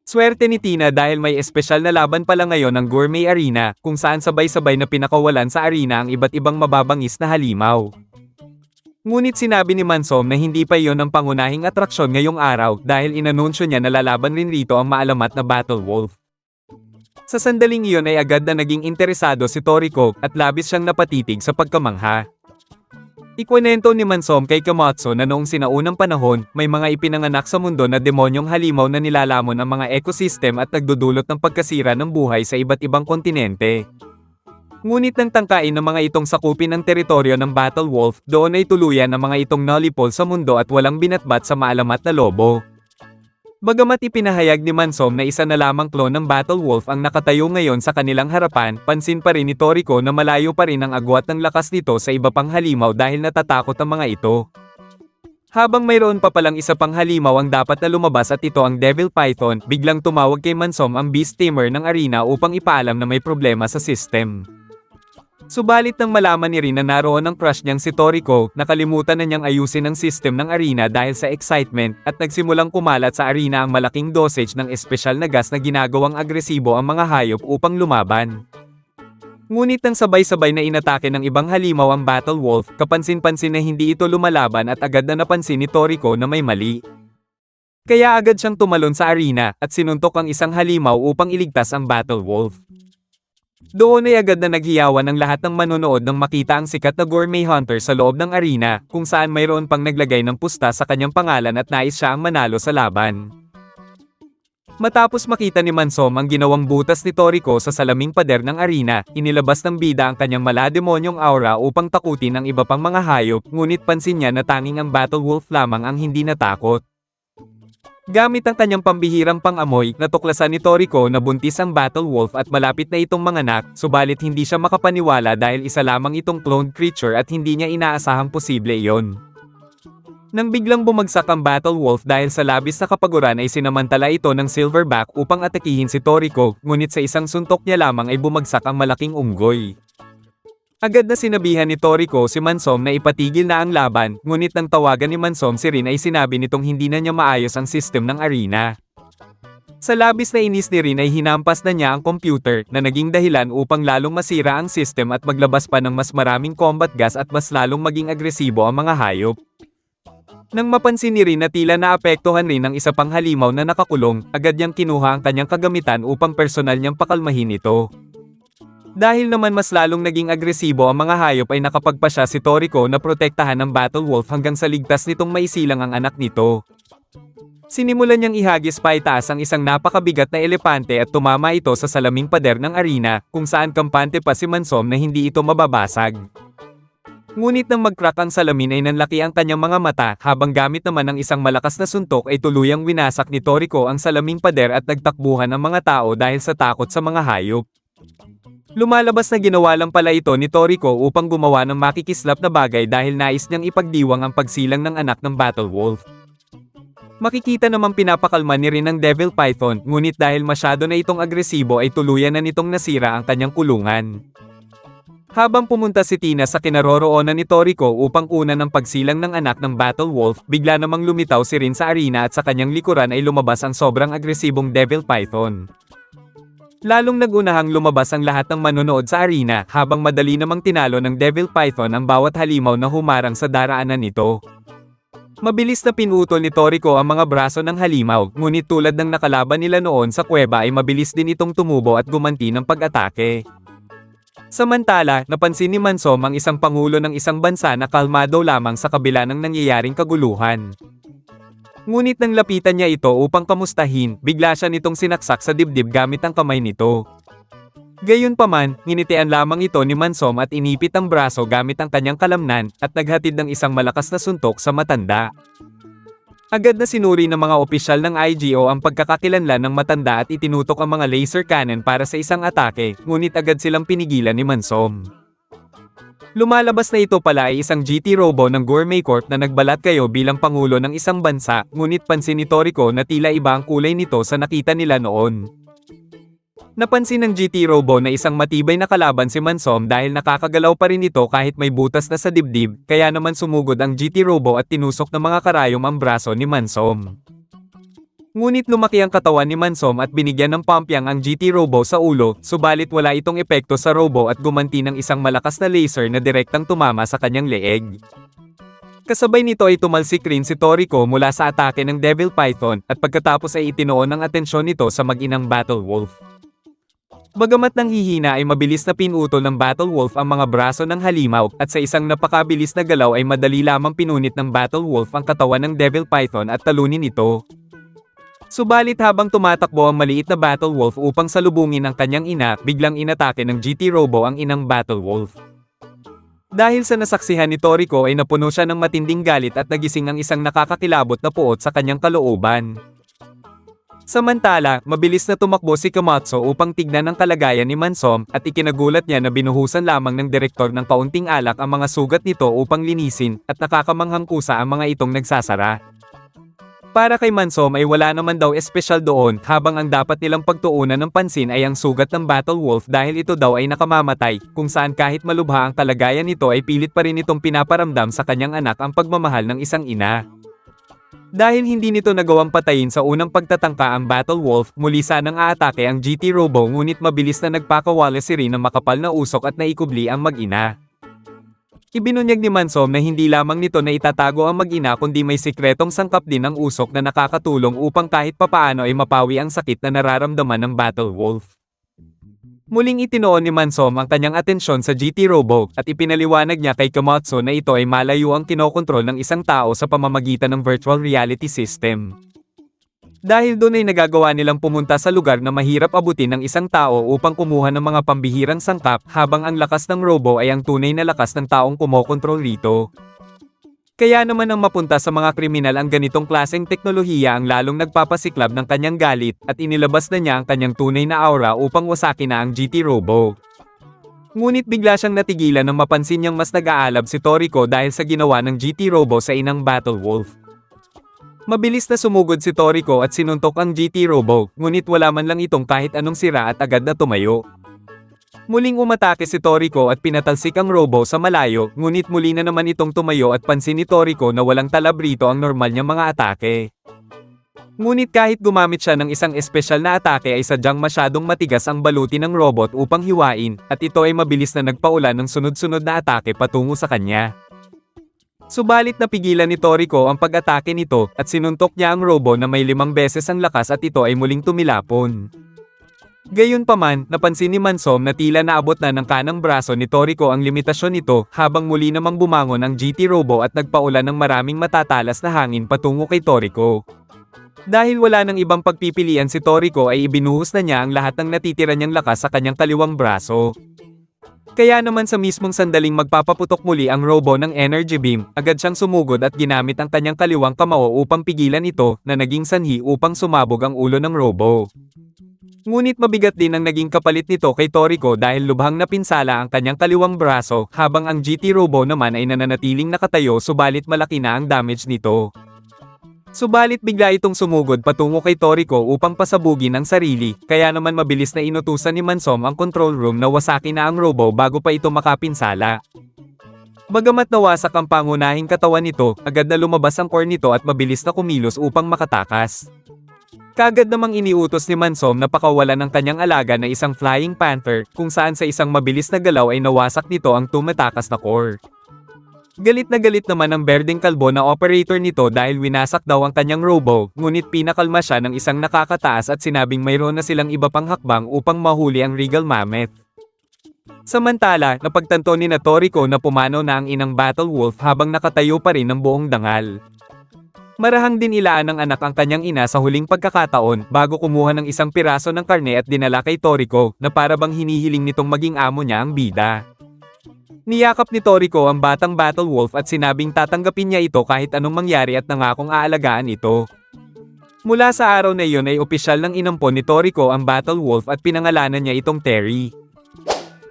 Swerte ni Tina dahil may espesyal na laban pala ngayon ng Gourmet Arena kung saan sabay-sabay na pinakawalan sa arena ang iba't ibang mababangis na halimaw. Ngunit sinabi ni Mansom na hindi pa iyon ang pangunahing atraksyon ngayong araw dahil inanunsyo niya na lalaban rin rito ang maalamat na Battle Wolf. Sa sandaling iyon ay agad na naging interesado si Toriko at labis siyang napatitig sa pagkamangha. Ikwento ni Mansom kay Komatsu na noong sinaunang panahon, may mga ipinanganak sa mundo na demonyong halimaw na nilalamon ang mga ecosystem at nagdudulot ng pagkasira ng buhay sa iba't ibang kontinente. Ngunit nang tangkain ng mga itong sakupin ang teritoryo ng Battle Wolf, doon ay tuluyan ang mga itong nalipol sa mundo at walang binatbat sa maalamat na lobo. Bagamat ipinahayag ni Mansom na isa na lamang clone ng Battle Wolf ang nakatayo ngayon sa kanilang harapan, pansin pa rin ni Toriko na malayo pa rin ang agwat ng lakas nito sa iba pang halimaw dahil natatakot ang mga ito. Habang mayroon pa palang isa pang halimaw ang dapat na lumabas at ito ang Devil Python, biglang tumawag kay Mansom ang Beast Tamer ng arena upang ipaalam na may problema sa system. Subalit nang malaman ni Rin na naroon ang crush niyang si Toriko, nakalimutan na niyang ayusin ang system ng arena dahil sa excitement at nagsimulang kumalat sa arena ang malaking dosage ng espesyal na gas na ginagawang agresibo ang mga hayop upang lumaban. Ngunit nang sabay-sabay na inatake ng ibang halimaw ang Battle Wolf, kapansin-pansin na hindi ito lumalaban at agad na napansin ni Toriko na may mali. Kaya agad siyang tumalon sa arena at sinuntok ang isang halimaw upang iligtas ang Battle Wolf. Doon ay agad na naghiyawan ang lahat ng manonood nang makita ang sikat na Gourmet Hunter sa loob ng arena, kung saan mayroon pang naglagay ng pusta sa kanyang pangalan at nais siya ang manalo sa laban. Matapos makita ni Mansom ang ginawang butas ni Toriko sa salaming pader ng arena, inilabas ng bida ang kanyang malademonyong aura upang takutin ang iba pang mga hayop, ngunit pansin niya na tanging ang Battle Wolf lamang ang hindi natakot. Gamit ang kanyang pambihirang pang-amoy, natuklasan ni Toriko na buntis ang Battle Wolf at malapit na itong manganak, subalit hindi siya makapaniwala dahil isa lamang itong cloned creature at hindi niya inaasahang posible iyon. Nang biglang bumagsak ang Battle Wolf dahil sa labis na kapaguran ay sinamantala ito ng Silverback upang atakihin si Toriko, ngunit sa isang suntok niya lamang ay bumagsak ang malaking unggoy. Agad na sinabihan ni Toriko si Mansom na ipatigil na ang laban, ngunit nang tawagan ni Mansom si Rin ay sinabi nitong hindi na niya maayos ang system ng arena. Sa labis na inis ni Rin ay hinampas na niya ang computer na naging dahilan upang lalong masira ang system at maglabas pa ng mas maraming combat gas at mas lalong maging agresibo ang mga hayop. Nang mapansin ni Rin na tila naapektuhan rin ng isa pang halimaw na nakakulong, agad niyang kinuha ang kanyang kagamitan upang personal niyang pakalmahin ito. Dahil naman mas lalong naging agresibo ang mga hayop ay nakapagpasya si Toriko na protektahan ng Battle Wolf hanggang sa ligtas nitong maisilang ang anak nito. Sinimulan niyang ihagis pa itaas ang isang napakabigat na elepante at tumama ito sa salaming pader ng arena, kung saan kampante pa si Mansom na hindi ito mababasag. Ngunit nang mag-crack ang salamin ay nanlaki ang kanyang mga mata, habang gamit naman ng isang malakas na suntok ay tuluyang winasak ni Toriko ang salaming pader at nagtakbuhan ang mga tao dahil sa takot sa mga hayop. Lumalabas na ginawa lang pala ito ni Toriko upang gumawa ng makikislap na bagay dahil nais niyang ipagdiwang ang pagsilang ng anak ng Battle Wolf. Makikita namang pinapakalma ni Rin ng Devil Python, ngunit dahil masyado na itong agresibo ay tuluyan na nitong nasira ang kanyang kulungan. Habang pumunta si Tina sa kinaroroonan ni Toriko upang kunan ng pagsilang ng anak ng Battle Wolf, bigla namang lumitaw si Rin sa arena at sa kanyang likuran ay lumabas ang sobrang agresibong Devil Python. Lalong nagunahang lumabas ang lahat ng manonood sa arena, habang madali namang tinalo ng Devil Python ang bawat halimaw na humarang sa daraanan nito. Mabilis na pinutol ni Toriko ang mga braso ng halimaw, ngunit tulad ng nakalaban nila noon sa kuweba ay mabilis din itong tumubo at gumanti ng pag-atake. Samantala, napansin ni Mansom ang isang pangulo ng isang bansa na kalmado lamang sa kabila ng nangyayaring kaguluhan. Ngunit nang lapitan niya ito upang kamustahin, bigla siya nitong sinaksak sa dibdib gamit ang kamay nito. Gayunpaman, nginitian lamang ito ni Mansom at inipit ang braso gamit ang kanyang kalamnan, at naghatid ng isang malakas na suntok sa matanda. Agad na sinuri ng mga opisyal ng IGO ang pagkakakilanlan ng matanda at itinutok ang mga laser cannon para sa isang atake, ngunit agad silang pinigilan ni Mansom. Lumalabas na ito pala ay isang GT Robo ng Gourmet Corp na nagbalat kayo bilang pangulo ng isang bansa, ngunit pansin ni Toriko na tila iba ang kulay nito sa nakita nila noon. Napansin ng GT Robo na isang matibay na kalaban si Mansom dahil nakakagalaw pa rin ito kahit may butas na sa dibdib, kaya naman sumugod ang GT Robo at tinusok ng mga karayom ang braso ni Mansom. Ngunit lumaki ang katawan ni Mansom at binigyan ng pampyang ang GT Robo sa ulo, subalit wala itong epekto sa Robo at gumanti ng isang malakas na laser na direktang tumama sa kanyang leeg. Kasabay nito ay tumalsik rin si Toriko mula sa atake ng Devil Python at pagkatapos ay itinoon ang atensyon nito sa mag-inang Battle Wolf. Bagamat nanghihina ay mabilis na pinutol ng Battle Wolf ang mga braso ng halimaw, at sa isang napakabilis na galaw ay madali lamang pinunit ng Battle Wolf ang katawan ng Devil Python at talunin ito. Subalit habang tumatakbo ang maliit na Battle Wolf upang salubungin ang kanyang ina, biglang inatake ng GT Robo ang inang Battle Wolf. Dahil sa nasaksihan ni Toriko ay napuno siya ng matinding galit at nagising ang isang nakakakilabot na puot sa kanyang kalooban. Samantala, mabilis na tumakbo si Komatsu upang tignan ang kalagayan ni Mansom at ikinagulat niya na binuhusan lamang ng direktor ng kaunting alak ang mga sugat nito upang linisin at nakakamanghang kusa ang mga itong nagsasara. Para kay Mansom ay wala naman daw espesyal doon, habang ang dapat nilang pagtuunan ng pansin ay ang sugat ng Battle Wolf dahil ito daw ay nakamamatay, kung saan kahit malubha ang kalagayan nito ay pilit pa rin itong pinaparamdam sa kanyang anak ang pagmamahal ng isang ina. Dahil hindi nito nagawang patayin sa unang pagtatangka ang Battle Wolf, muli sanang aatake ang GT Robo ngunit mabilis na nagpakawala si Rin ng makapal na usok at naikubli ang mag-ina. Ibinunyag ni Mansom na hindi lamang nito na itatago ang mag-ina kundi may sikretong sangkap din ang usok na nakakatulong upang kahit papaano ay mapawi ang sakit na nararamdaman ng Battle Wolf. Muling itinoon ni Mansom ang kanyang atensyon sa GT Robo at ipinaliwanag niya kay Komatsu na ito ay malayo ang kinokontrol ng isang tao sa pamamagitan ng virtual reality system. Dahil doon ay nagagawa nilang pumunta sa lugar na mahirap abutin ng isang tao upang kumuha ng mga pambihirang sangkap, habang ang lakas ng Robo ay ang tunay na lakas ng taong kumokontrol rito. Kaya naman ang mapunta sa mga kriminal ang ganitong klaseng teknolohiya ang lalong nagpapasiklab ng kanyang galit, at inilabas na niya ang kanyang tunay na aura upang wasakin na ang GT Robo. Ngunit bigla siyang natigilan nang mapansin niyang mas nag-aalab si Toriko dahil sa ginawa ng GT Robo sa inang Battle Wolf. Mabilis na sumugod si Toriko at sinuntok ang GT Robo, ngunit wala man lang itong kahit anong sira at agad na tumayo. Muling umatake si Toriko at pinatalsik ang Robo sa malayo, ngunit muli na naman itong tumayo at pansin ni Toriko na walang talab rito ang normal niyang mga atake. Ngunit kahit gumamit siya ng isang espesyal na atake ay sadyang masyadong matigas ang baluti ng robot upang hiwain, at ito ay mabilis na nagpaulan ng sunod-sunod na atake patungo sa kanya. Subalit napigilan ni Toriko ang pag-atake nito, at sinuntok niya ang Robo na may 5 beses ang lakas at ito ay muling tumilapon. Gayunpaman, napansin ni Mansom na tila naabot na ng kanang braso ni Toriko ang limitasyon nito, habang muli namang bumangon ang GT Robo at nagpaulan ng maraming matatalas na hangin patungo kay Toriko. Dahil wala nang ibang pagpipilian si Toriko ay ibinuhos na niya ang lahat ng natitira niyang lakas sa kanyang kaliwang braso. Kaya naman sa mismong sandaling magpapaputok muli ang Robo ng energy beam, agad siyang sumugod at ginamit ang kanyang kaliwang kamao upang pigilan ito, na naging sanhi upang sumabog ang ulo ng Robo. Ngunit mabigat din ang naging kapalit nito kay Toriko dahil lubhang napinsala ang kanyang kaliwang braso, habang ang GT Robo naman ay nananatiling nakatayo subalit malaki na ang damage nito. Subalit bigla itong sumugod patungo kay Toriko upang pasabugin ang sarili, kaya naman mabilis na inutusan ni Mansom ang control room na wasakin na ang Robo bago pa ito makapinsala. Bagamat nawasak ang pangunahing katawan nito, agad na lumabas ang core nito at mabilis na kumilos upang makatakas. Kaagad namang iniutos ni Mansom na pakawalan ng kanyang alaga na isang Flying Panther, kung saan sa isang mabilis na galaw ay nawasak nito ang tumatakas na core. Galit na galit naman ang berdeng kalbo na operator nito dahil winasak daw ang kanyang Robo, ngunit pinakalma siya ng isang nakakataas at sinabing mayroon na silang iba pang hakbang upang mahuli ang Regal Mammoth. Samantala, napagtanto ni Toriko na pumanaw na ang inang Battle Wolf habang nakatayo pa rin ang buong dangal. Marahang din ilaan ng anak ang kanyang ina sa huling pagkakataon bago kumuha ng isang piraso ng karne at dinala kay Toriko na para bang hinihiling nitong maging amo niya ang bida. Niyakap ni Toriko ang batang Battle Wolf at sinabing tatanggapin niya ito kahit anong mangyari at nangakong aalagaan ito. Mula sa araw na iyon ay opisyal ng inampon ni Toriko ang Battle Wolf at pinangalanan niya itong Terry.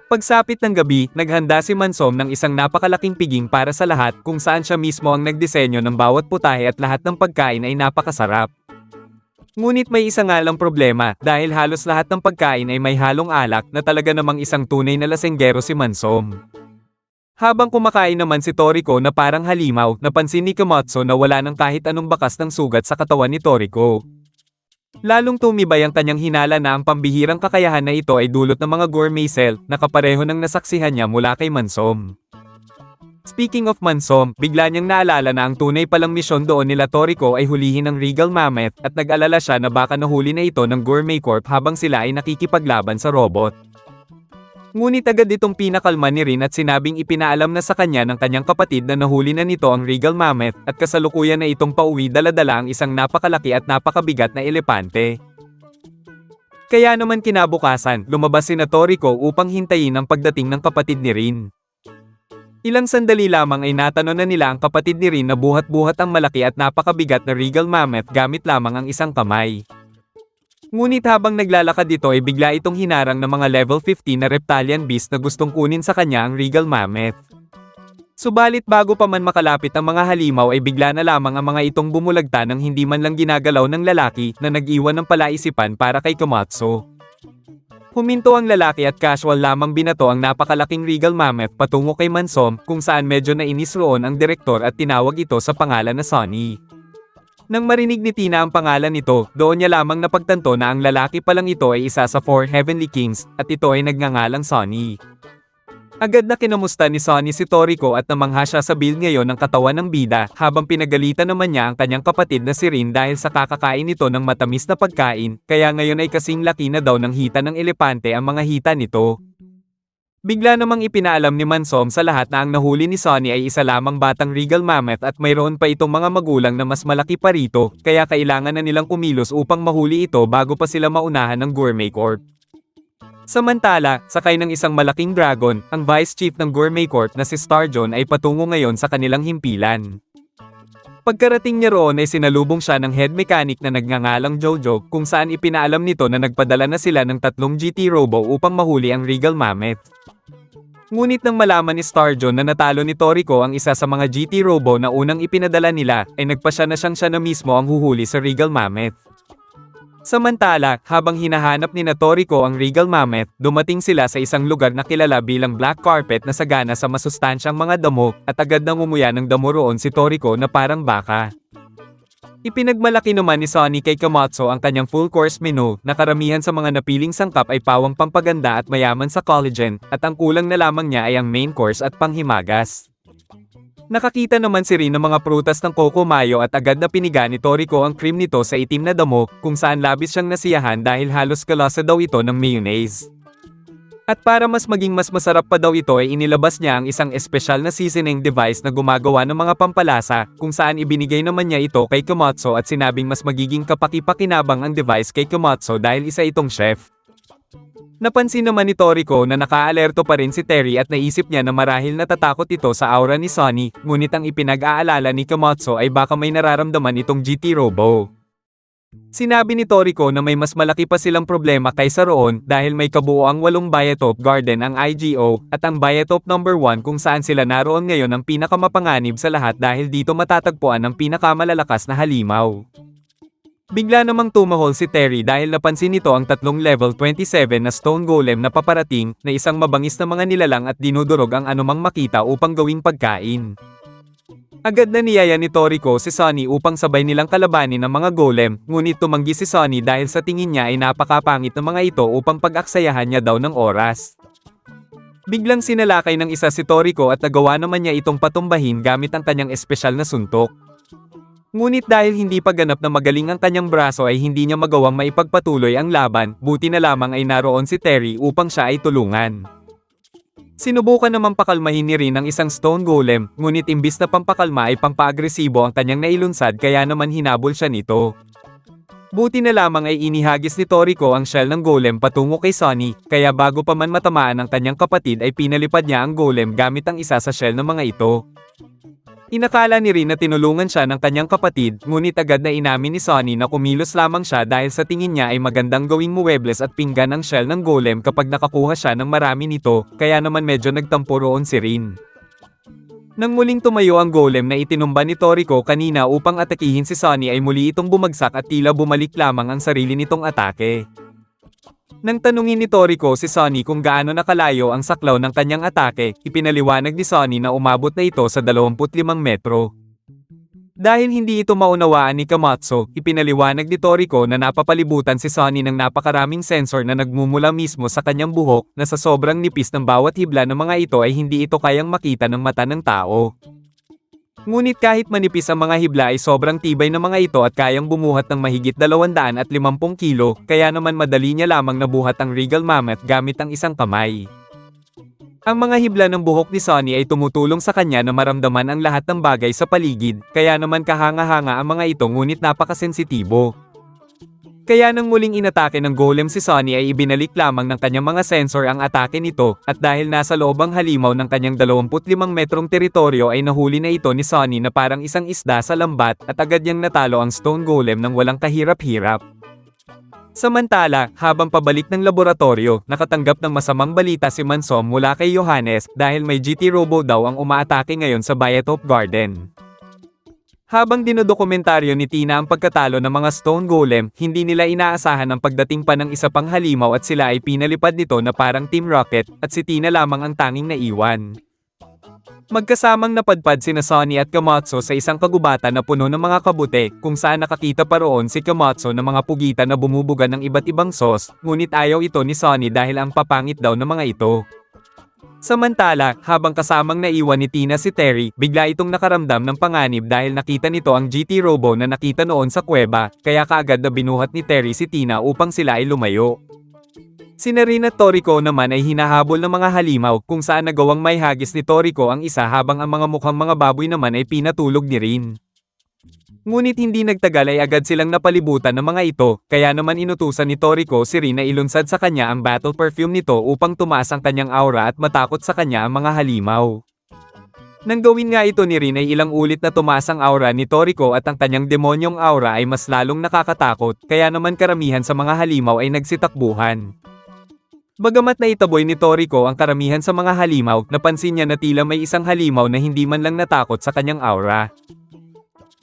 Pagsapit ng gabi, naghanda si Mansom ng isang napakalaking piging para sa lahat kung saan siya mismo ang nagdisenyo ng bawat putahe at lahat ng pagkain ay napakasarap. Ngunit may isa nga lang problema dahil halos lahat ng pagkain ay may halong alak na talaga namang isang tunay na lasenggero si Mansom. Habang kumakain naman si Toriko na parang halimaw, napansin ni Komatsu na wala ng kahit anong bakas ng sugat sa katawan ni Toriko. Lalong tumibay ang kanyang hinala na ang pambihirang kakayahan na ito ay dulot ng mga gourmet cell na kapareho ng nasaksihan niya mula kay Mansom. Speaking of Mansom, bigla niyang naalala na ang tunay palang misyon doon nila Toriko ay hulihin ng Regal Mammoth at nag-alala siya na baka nahuli na ito ng Gourmet Corp habang sila ay nakikipaglaban sa robot. Ngunit agad itong pinakalma ni Rin at sinabing ipinaalam na sa kanya ng kanyang kapatid na nahuli na nito ang Regal Mammoth at kasalukuyan na itong pauwi dala-dala ang isang napakalaki at napakabigat na elepante. Kaya naman kinabukasan, lumabas sina Toriko upang hintayin ang pagdating ng kapatid ni Rin. Ilang sandali lamang ay natanong na nila ang kapatid ni Rin na buhat-buhat ang malaki at napakabigat na Regal Mammoth gamit lamang ang isang kamay. Ngunit habang naglalakad ito ay bigla itong hinarang ng mga level 50 na reptilian beast na gustong kunin sa kanya ang Regal Mammoth. Subalit bago pa man makalapit ang mga halimaw ay bigla na lamang ang mga itong bumulagta ng hindi man lang ginagalaw ng lalaki na nag-iwan ng palaisipan para kay Komatsu. Huminto ang lalaki at casual lamang binato ang napakalaking Regal Mammoth patungo kay Mansom kung saan medyo nainis roon ang direktor at tinawag ito sa pangalan na Sonny. Nang marinig ni Tina ang pangalan nito, doon niya lamang napagtanto na ang lalaki palang ito ay isa sa 4 Heavenly Kings at ito ay nagngangalang Sonny. Agad na kinamusta ni Sonny si Toriko at namangha siya sa build ngayon ng katawan ng bida habang pinagalitan naman niya ang kanyang kapatid na si Rin dahil sa kakakain nito ng matamis na pagkain kaya ngayon ay kasing laki na daw ng hita ng elepante ang mga hita nito. Bigla namang ipinaalam ni Mansom sa lahat na ang nahuli ni Sonny ay isa lamang batang Regal Mammoth at mayroon pa itong mga magulang na mas malaki pa rito, kaya kailangan na nilang kumilos upang mahuli ito bago pa sila maunahan ng Gourmet Corp. Samantala, sakay ng isang malaking dragon, ang Vice Chief ng Gourmet Corp na si Starjon ay patungo ngayon sa kanilang himpilan. Pagkarating niya roon ay sinalubong siya ng head mechanic na nagngangalang Jojo kung saan ipinaalam nito na nagpadala na sila ng 3 GT Robo upang mahuli ang Regal Mammoth. Ngunit nang malaman ni Starjon na natalo ni Toriko ang isa sa mga GT Robo na unang ipinadala nila, ay nagpasya na siya na mismo ang huhuli sa Regal Mammoth. Samantala, habang hinahanap ni Toriko ang Regal Mammoth, dumating sila sa isang lugar na kilala bilang Black Carpet na sagana sa masustansyang mga damo, at agad nang umuya ng damo roon si Toriko na parang baka. Ipinagmalaki naman ni Sonny kay Komatsu ang kanyang full course menu na karamihan sa mga napiling sangkap ay pawang pampaganda at mayaman sa collagen at ang kulang na lamang niya ay ang main course at panghimagas. Nakakita naman si Rin ng mga prutas ng Coco Mayo at agad na piniga ni Toriko ang cream nito sa itim na damo kung saan labis siyang nasiyahan dahil halos kalasa daw ito ng mayonnaise. At para mas maging mas masarap pa daw ito ay inilabas niya ang isang espesyal na seasoning device na gumagawa ng mga pampalasa, kung saan ibinigay naman niya ito kay Komatsu at sinabing mas magiging kapaki-pakinabang ang device kay Komatsu dahil isa itong chef. Napansin naman ni Toriko na nakaalerto pa rin si Terry at naisip niya na marahil natatakot ito sa aura ni Sonny, ngunit ang ipinag-aalala ni Komatsu ay baka may nararamdaman itong GT Robo. Sinabi ni Toriko na may mas malaki pa silang problema kaysa roon dahil may kabuoang 8 Biotop Garden ang IGO at ang Biotop number 1 kung saan sila naroon ngayon ang pinakamapanganib sa lahat dahil dito matatagpuan ang pinakamalalakas na halimaw. Bigla namang tumahol si Terry dahil napansin nito ang 3 level 27 na Stone Golem na paparating na isang mabangis na mga nilalang at dinudurog ang anumang makita upang gawing pagkain. Agad na niyaya ni Toriko si Sonny upang sabay nilang kalabanin ang mga golem, ngunit tumanggi si Sonny dahil sa tingin niya ay napakapangit ng mga ito upang pag-aksayahan niya daw ng oras. Biglang sinalakay ng isa si Toriko at nagawa naman niya itong patumbahin gamit ang kanyang espesyal na suntok. Ngunit dahil hindi pa ganap na magaling ang kanyang braso ay hindi niya magawang maipagpatuloy ang laban, buti na lamang ay naroon si Terry upang siya ay tulungan. Sinubukan naman pakalmahin ni Rin ang isang stone golem, ngunit imbis na pampakalma ay pampaagresibo ang kanyang nailunsad kaya naman hinabol siya nito. Buti na lamang ay inihagis ni Toriko ang shell ng golem patungo kay Sunny, kaya bago pa man matamaan ang kanyang kapatid ay pinalipad niya ang golem gamit ang isa sa shell ng mga ito. Inakala ni Rin na tinulungan siya ng kanyang kapatid, ngunit agad na inamin ni Sunny na kumilos lamang siya dahil sa tingin niya ay magandang gawing muwebles at pinggan ang shell ng golem kapag nakakuha siya ng marami nito, kaya naman medyo nagtampo roon si Rin. Nang muling tumayo ang golem na itinumba ni Toriko kanina upang atakihin si Sunny ay muli itong bumagsak at tila bumalik lamang ang sarili nitong atake. Nang tanungin ni Toriko si Sunny kung gaano nakalayo ang saklaw ng kanyang atake, ipinaliwanag ni Sunny na umabot na ito sa 25 metro. Dahil hindi ito maunawaan ni Komatsu, ipinaliwanag ni Toriko na napapalibutan si Sunny ng napakaraming sensor na nagmumula mismo sa kanyang buhok na sa sobrang nipis ng bawat hibla ng mga ito ay hindi ito kayang makita ng mata ng tao. Ngunit kahit manipis ang mga hibla ay sobrang tibay ng mga ito at kayang bumuhat ng mahigit 250 kilo, kaya naman madali niya lamang nabuhat ang Regal Mammoth gamit ang isang kamay. Ang mga hibla ng buhok ni Sunny ay tumutulong sa kanya na maramdaman ang lahat ng bagay sa paligid, kaya naman kahanga-hanga ang mga ito ngunit napakasensitibo. Kaya nang muling inatake ng golem si Sunny ay ibinalik lamang ng kanyang mga sensor ang atake nito, at dahil nasa loob ang halimaw ng kanyang 25 metrong teritoryo ay nahuli na ito ni Sunny na parang isang isda sa lambat at agad niyang natalo ang stone golem ng walang kahirap-hirap. Samantala, habang pabalik ng laboratorio, nakatanggap ng masamang balita si Mansom mula kay Johannes dahil may GT Robo daw ang umaatake ngayon sa Biotope Garden. Habang dinodokumentaryo ni Tina ang pagkatalo ng mga stone golem, hindi nila inaasahan ang pagdating pa ng isa pang halimaw at sila ay pinalipad nito na parang Team Rocket, at si Tina lamang ang tanging naiwan. Magkasamang napadpad sina Sunny at Komatsu sa isang kagubatan na puno ng mga kabute, kung saan nakakita pa roon si Komatsu ng mga pugitan na bumubuga ng iba't ibang sauce, ngunit ayaw ito ni Sunny dahil ang papangit daw ng mga ito. Samantala, habang kasamang naiwan ni Tina si Terry, bigla itong nakaramdam ng panganib dahil nakita nito ang GT Robo na nakita noon sa kuweba, kaya kaagad na binuhat ni Terry si Tina upang sila ay lumayo. Sina Rin at Toriko naman ay hinahabol ng mga halimaw, kung saan nagawang may hagis ni Toriko ang isa habang ang mga mukhang mga baboy naman ay pinatulog ni Rin. Ngunit hindi nagtagal ay agad silang napalibutan ng mga ito, kaya naman inutusan ni Toriko si Rin na ilunsad sa kanya ang battle perfume nito upang tumaas ang kanyang aura at matakot sa kanya ang mga halimaw. Nang gawin nga ito ni Rin ay ilang ulit na tumaas ang aura ni Toriko at ang kanyang demonyong aura ay mas lalong nakakatakot, kaya naman karamihan sa mga halimaw ay nagsitakbuhan. Bagamat naitaboy ni Toriko ang karamihan sa mga halimaw, napansin niya na tila may isang halimaw na hindi man lang natakot sa kanyang aura.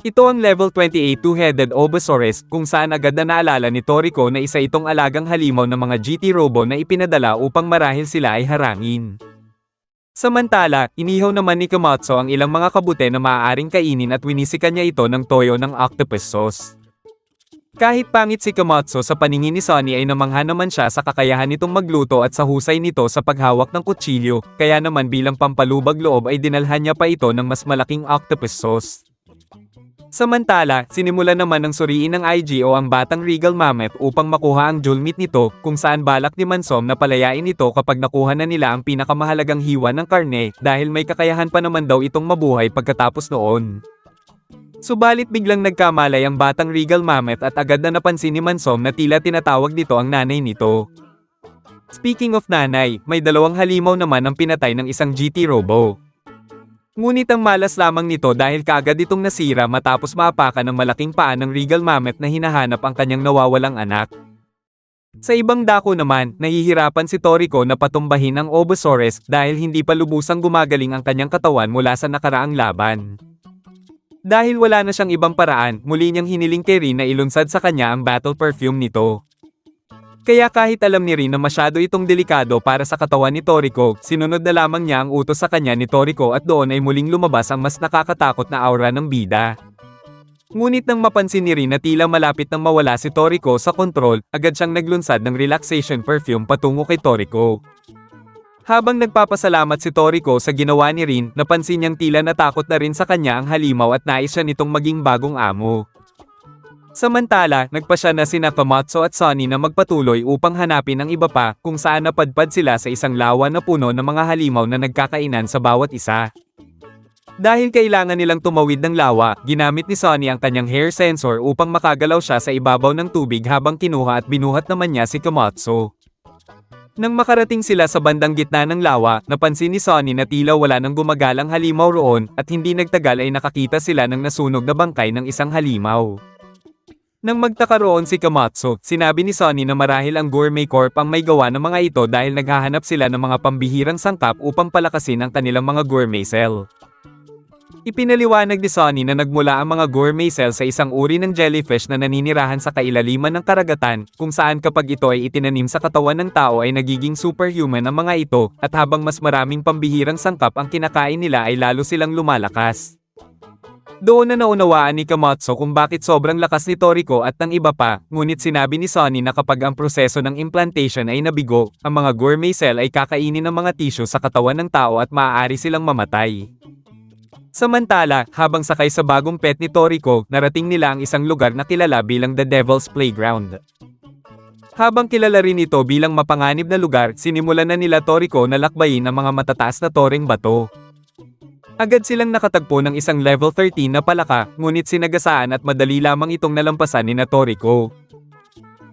Ito ang level 28 two-headed Obosaurus, kung saan agad na naalala ni Toriko na isa itong alagang halimaw ng mga GT Robo na ipinadala upang marahil sila ay harangin. Samantala, inihaw naman ni Komatsu ang ilang mga kabute na maaaring kainin at winisikan niya ito ng toyo ng octopus sauce. Kahit pangit si Komatsu sa paningin ni Sunny ay namangha naman siya sa kakayahan nitong magluto at sa husay nito sa paghawak ng kutsilyo, kaya naman bilang pampalubag loob ay dinalhan niya pa ito ng mas malaking octopus sauce. Samantala, sinimulan naman ng suriin ng IGO ang batang Regal Mammoth upang makuha ang jewel meat nito, kung saan balak ni Mansom na palayain ito kapag nakuha na nila ang pinakamahalagang hiwa ng karne, dahil may kakayahan pa naman daw itong mabuhay pagkatapos noon. Subalit biglang nagkamalay ang batang Regal Mammoth at agad na napansin ni Mansom na tila tinatawag nito ang nanay nito. Speaking of nanay, may dalawang halimaw naman ang pinatay ng isang GT Robo. Ngunit ang malas lamang nito dahil kaagad itong nasira matapos maapakan ng malaking paa ng Regal Mammoth na hinahanap ang kanyang nawawalang anak. Sa ibang dako naman, nahihirapan si Toriko na patumbahin ang Obosaurus dahil hindi pa lubusang gumagaling ang kanyang katawan mula sa nakaraang laban. Dahil wala na siyang ibang paraan, muli niyang hiniling kay Rin na ilunsad sa kanya ang battle perfume nito. Kaya kahit alam ni Rin na masyado itong delikado para sa katawan ni Toriko, sinunod na lamang niya ang utos sa kanya ni Toriko at doon ay muling lumabas ang mas nakakatakot na aura ng bida. Ngunit nang mapansin ni Rin na tila malapit nang mawala si Toriko sa kontrol, agad siyang naglunsad ng relaxation perfume patungo kay Toriko. Habang nagpapasalamat si Toriko sa ginawa ni Rin, napansin niyang tila natakot na rin sa kanya ang halimaw at nais siya nitong maging bagong amo. Samantala, nagpasya na sina Komatsu at Sunny na magpatuloy upang hanapin ang iba pa kung saan napadpad sila sa isang lawa na puno ng mga halimaw na nagkakainan sa bawat isa. Dahil kailangan nilang tumawid ng lawa, ginamit ni Sunny ang kanyang hair sensor upang makagalaw siya sa ibabaw ng tubig habang kinuha at binuhat naman niya si Komatsu. Nang makarating sila sa bandang gitna ng lawa, napansin ni Sunny na tila wala nang gumagalang halimaw roon at hindi nagtagal ay nakakita sila ng nasunog na bangkay ng isang halimaw. Nang magtaka roon si Komatsu, sinabi ni Sunny na marahil ang Gourmet Corp ang may gawa ng mga ito dahil naghahanap sila ng mga pambihirang sangkap upang palakasin ang kanilang mga gourmet cell. Ipinaliwanag ni Sunny na nagmula ang mga gourmet cell sa isang uri ng jellyfish na naninirahan sa kailaliman ng karagatan, kung saan kapag ito ay itinanim sa katawan ng tao ay nagiging superhuman ang mga ito, at habang mas maraming pambihirang sangkap ang kinakain nila ay lalo silang lumalakas. Doon na naunawaan ni Komatsu kung bakit sobrang lakas ni Toriko at ng iba pa, ngunit sinabi ni Sunny na kapag ang proseso ng implantation ay nabigo, ang mga gourmet cell ay kakainin ng mga tissue sa katawan ng tao at maaari silang mamatay. Samantala, habang sakay sa bagong pet ni Toriko, narating nila ang isang lugar na kilala bilang The Devil's Playground. Habang kilala rin ito bilang mapanganib na lugar, sinimulan na nila Toriko na lakbayin ang mga matataas na toreng bato. Agad silang nakatagpo ng isang level 13 na palaka, ngunit sinagasaan at madali lamang itong nalampasan ni Toriko.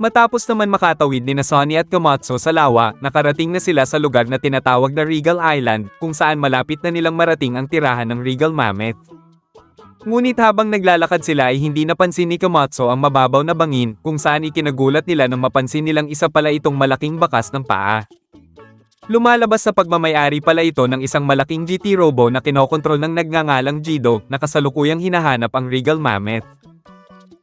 Matapos naman makatawid ni Sunny at Komatsu sa lawa, nakarating na sila sa lugar na tinatawag na Regal Island, kung saan malapit na nilang marating ang tirahan ng Regal Mammoth. Ngunit habang naglalakad sila ay hindi napansin ni Komatsu ang mababaw na bangin, kung saan ikinagulat nila nang mapansin nilang isa pala itong malaking bakas ng paa. Lumalabas sa pagmamayari pala ito ng isang malaking GT Robo na kinokontrol ng nagngangalang Jido, na kasalukuyang hinahanap ang Regal Mammoth.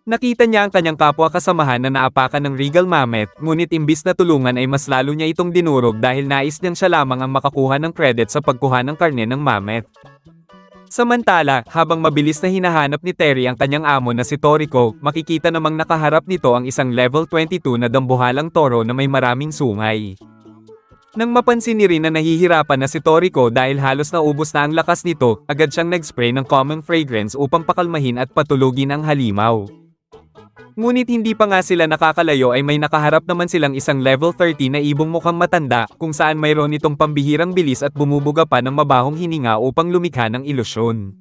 Nakita niya ang kanyang kapwa kasamahan na naapakan ng Regal Mammoth, ngunit imbis na tulungan ay mas lalo niya itong dinurog dahil nais niyang siya lamang ang makakuha ng credit sa pagkuha ng karne ng mammoth. Samantala, habang mabilis na hinahanap ni Terry ang kanyang amo na si Toriko, makikita namang nakaharap nito ang isang level 22 na dambuhalang toro na may maraming sungay. Nang mapansin ni Rin na nahihirapan na si Toriko dahil halos naubos na ang lakas nito, agad siyang nag-spray ng common fragrance upang pakalmahin at patulugin ang halimaw. Ngunit hindi pa nga sila nakakalayo ay may nakaharap naman silang isang level 30 na ibong mukhang matanda, kung saan mayroon itong pambihirang bilis at bumubuga pa ng mabahong hininga upang lumikha ng ilusyon.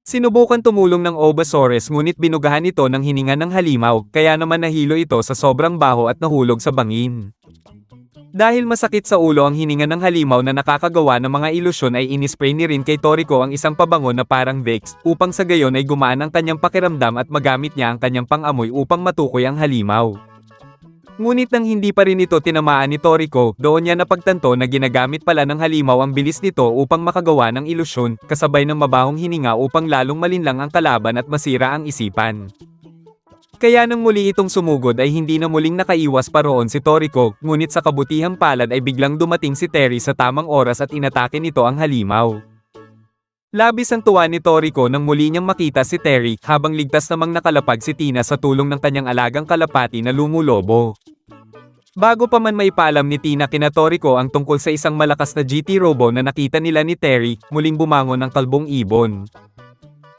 Sinubukan tumulong ng Obasaurus ngunit binugahan ito ng hininga ng halimaw, kaya naman nahilo ito sa sobrang baho at nahulog sa bangin. Dahil masakit sa ulo ang hininga ng halimaw na nakakagawa ng mga ilusyon ay inispray ni Rin kay Toriko ang isang pabango na parang Vicks, upang sa gayon ay gumaan ang kanyang pakiramdam at magamit niya ang kanyang pang-amoy upang matukoy ang halimaw. Ngunit nang hindi pa rin ito tinamaan ni Toriko, doon niya napagtanto na ginagamit pala ng halimaw ang bilis nito upang makagawa ng ilusyon, kasabay ng mabahong hininga upang lalong malinlang ang kalaban at masira ang isipan. Kaya nang muli itong sumugod ay hindi na muling nakaiwas pa roon si Toriko, ngunit sa kabutihang palad ay biglang dumating si Terry sa tamang oras at inatake nito ang halimaw. Labis ang tuwa ni Toriko nang muli niyang makita si Terry, habang ligtas namang nakalapag si Tina sa tulong ng kanyang alagang kalapati na lumulobo. Bago pa man maipaalam ni Tina kina Toriko ang tungkol sa isang malakas na GT Robo na nakita nila ni Terry, muling bumangon ang kalbong ibon.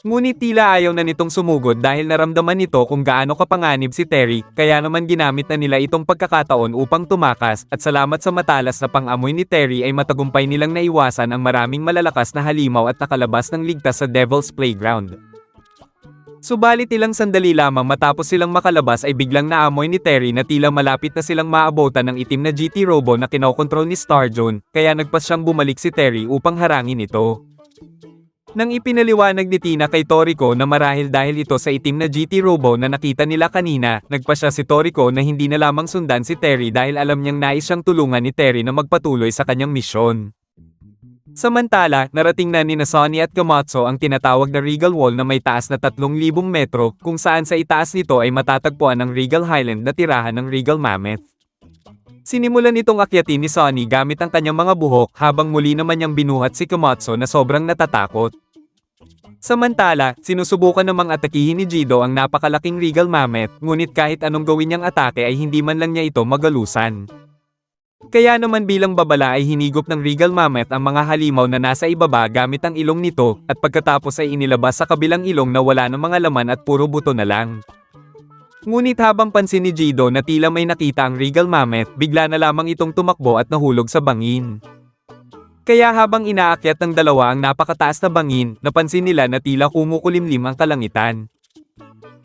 Ngunit tila ayaw na nitong sumugod dahil naramdaman nito kung gaano kapanganib si Terry, kaya naman ginamit na nila itong pagkakataon upang tumakas, at salamat sa matalas na pang-amoy ni Terry ay matagumpay nilang naiwasan ang maraming malalakas na halimaw at nakalabas ng ligtas sa Devil's Playground. Subalit ilang sandali lamang matapos silang makalabas ay biglang naamoy ni Terry na tila malapit na silang maabotan ng itim na GT Robo na kinokontrol ni Starjone, kaya nagpas siyang bumalik si Terry upang harangin ito. Nang ipinaliwanag ni Tina kay Toriko na marahil dahil ito sa itim na GT Robo na nakita nila kanina, nagpa siya si Toriko na hindi na lamang sundan si Terry dahil alam niyang nais siyang tulungan ni Terry na magpatuloy sa kanyang misyon. Samantala, narating na ni Sunny at Komatsu ang tinatawag na Regal Wall na may taas na 3,000 metro, kung saan sa itaas nito ay matatagpuan ang Regal Highland na tirahan ng Regal Mammoth. Sinimulan itong akyatin ni Sunny gamit ang kanyang mga buhok, habang muli naman niyang binuhat si Komatsu na sobrang natatakot. Samantala, sinusubukan namang atakihin ni Jido ang napakalaking Regal Mammoth, ngunit kahit anong gawin niyang atake ay hindi man lang niya ito magalusan. Kaya naman bilang babala ay hinigop ng Regal Mammoth ang mga halimaw na nasa ibaba gamit ang ilong nito, at pagkatapos ay inilabas sa kabilang ilong na wala ng mga laman at puro buto na lang. Ngunit habang pansin ni Jido na tila may nakita ang Regal Mammoth, bigla na lamang itong tumakbo at nahulog sa bangin. Kaya habang inaakyat ng dalawa ang napakataas na bangin, napansin nila na tila kumukulimlim ang kalangitan.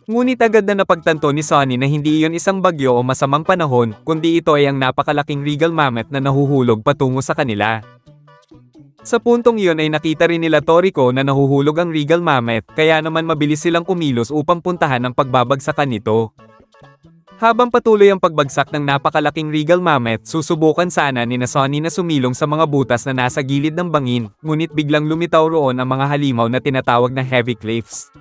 Ngunit agad na napagtanto ni Sonny na hindi iyon isang bagyo o masamang panahon, kundi ito ay ang napakalaking Regal Mammoth na nahuhulog patungo sa kanila. Sa puntong iyon ay nakita rin nila Toriko na nahuhulog ang Regal Mammoth, kaya naman mabilis silang kumilos upang puntahan ang pagbabagsakan nito. Habang patuloy ang pagbagsak ng napakalaking Regal Mammoth, susubukan sana ni Sonny na sumilong sa mga butas na nasa gilid ng bangin, ngunit biglang lumitaw roon ang mga halimaw na tinatawag na heavy cliffs.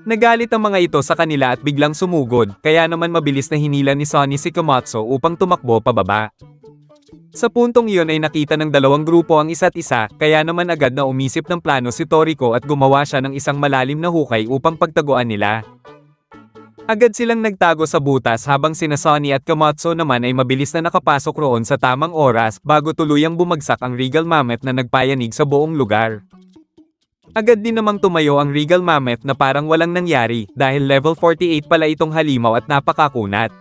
Nagalit ang mga ito sa kanila at biglang sumugod, kaya naman mabilis na hinila ni Sonny si Komatsu upang tumakbo pababa. Sa puntong iyon ay nakita ng dalawang grupo ang isa't isa, kaya naman agad na umisip ng plano si Toriko at gumawa siya ng isang malalim na hukay upang pagtaguan nila. Agad silang nagtago sa butas habang sina Sonny at Komatsu naman ay mabilis na nakapasok roon sa tamang oras bago tuluyang bumagsak ang Regal Mammoth na nagpayanig sa buong lugar. Agad din namang tumayo ang Regal Mammoth na parang walang nangyari dahil level 48 pala itong halimaw at napakakunat.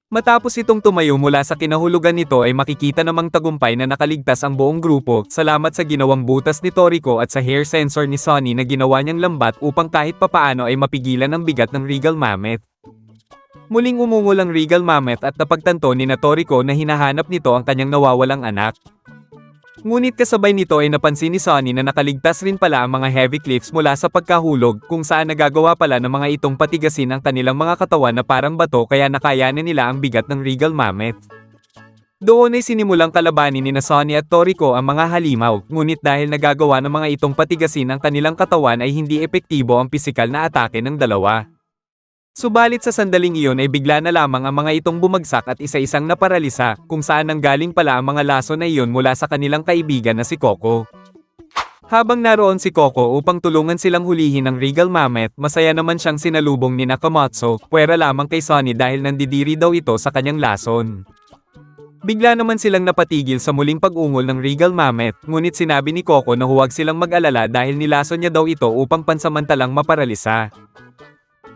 Matapos itong tumayo mula sa kinahulugan nito ay makikita namang tagumpay na nakaligtas ang buong grupo salamat sa ginawang butas ni Toriko at sa hair sensor ni Sonny na ginawa niyang lambat upang kahit papaano ay mapigilan ang bigat ng Regal Mammoth. Muling umungol ang Regal Mammoth at napagtanto ni Toriko na hinahanap nito ang kanyang nawawalang anak. Ngunit kasabay nito ay napansin ni Sonny na nakaligtas rin pala ang mga heavy cliffs mula sa pagkahulog kung saan nagagawa pala ng mga itong patigasin ang kanilang mga katawan na parang bato kaya nakayanan nila ang bigat ng Regal Mammoth. Doon ay sinimulang kalabanin ni Sonny at Toriko ang mga halimaw, ngunit dahil nagagawa ng mga itong patigasin ang kanilang katawan ay hindi epektibo ang pisikal na atake ng dalawa. Subalit sa sandaling iyon ay bigla na lamang ang mga itong bumagsak at isa-isang naparalisa, kung saan nanggaling pala ang mga laso na iyon mula sa kanilang kaibigan na si Coco. Habang naroon si Coco upang tulungan silang hulihin ang Regal Mammoth, masaya naman siyang sinalubong ni Nakamatsu, puwera lamang kay Sonny dahil nandidiri daw ito sa kanyang lason. Bigla naman silang napatigil sa muling pag-ungol ng Regal Mammoth, ngunit sinabi ni Coco na huwag silang mag-alala dahil nilason niya daw ito upang pansamantalang maparalisa.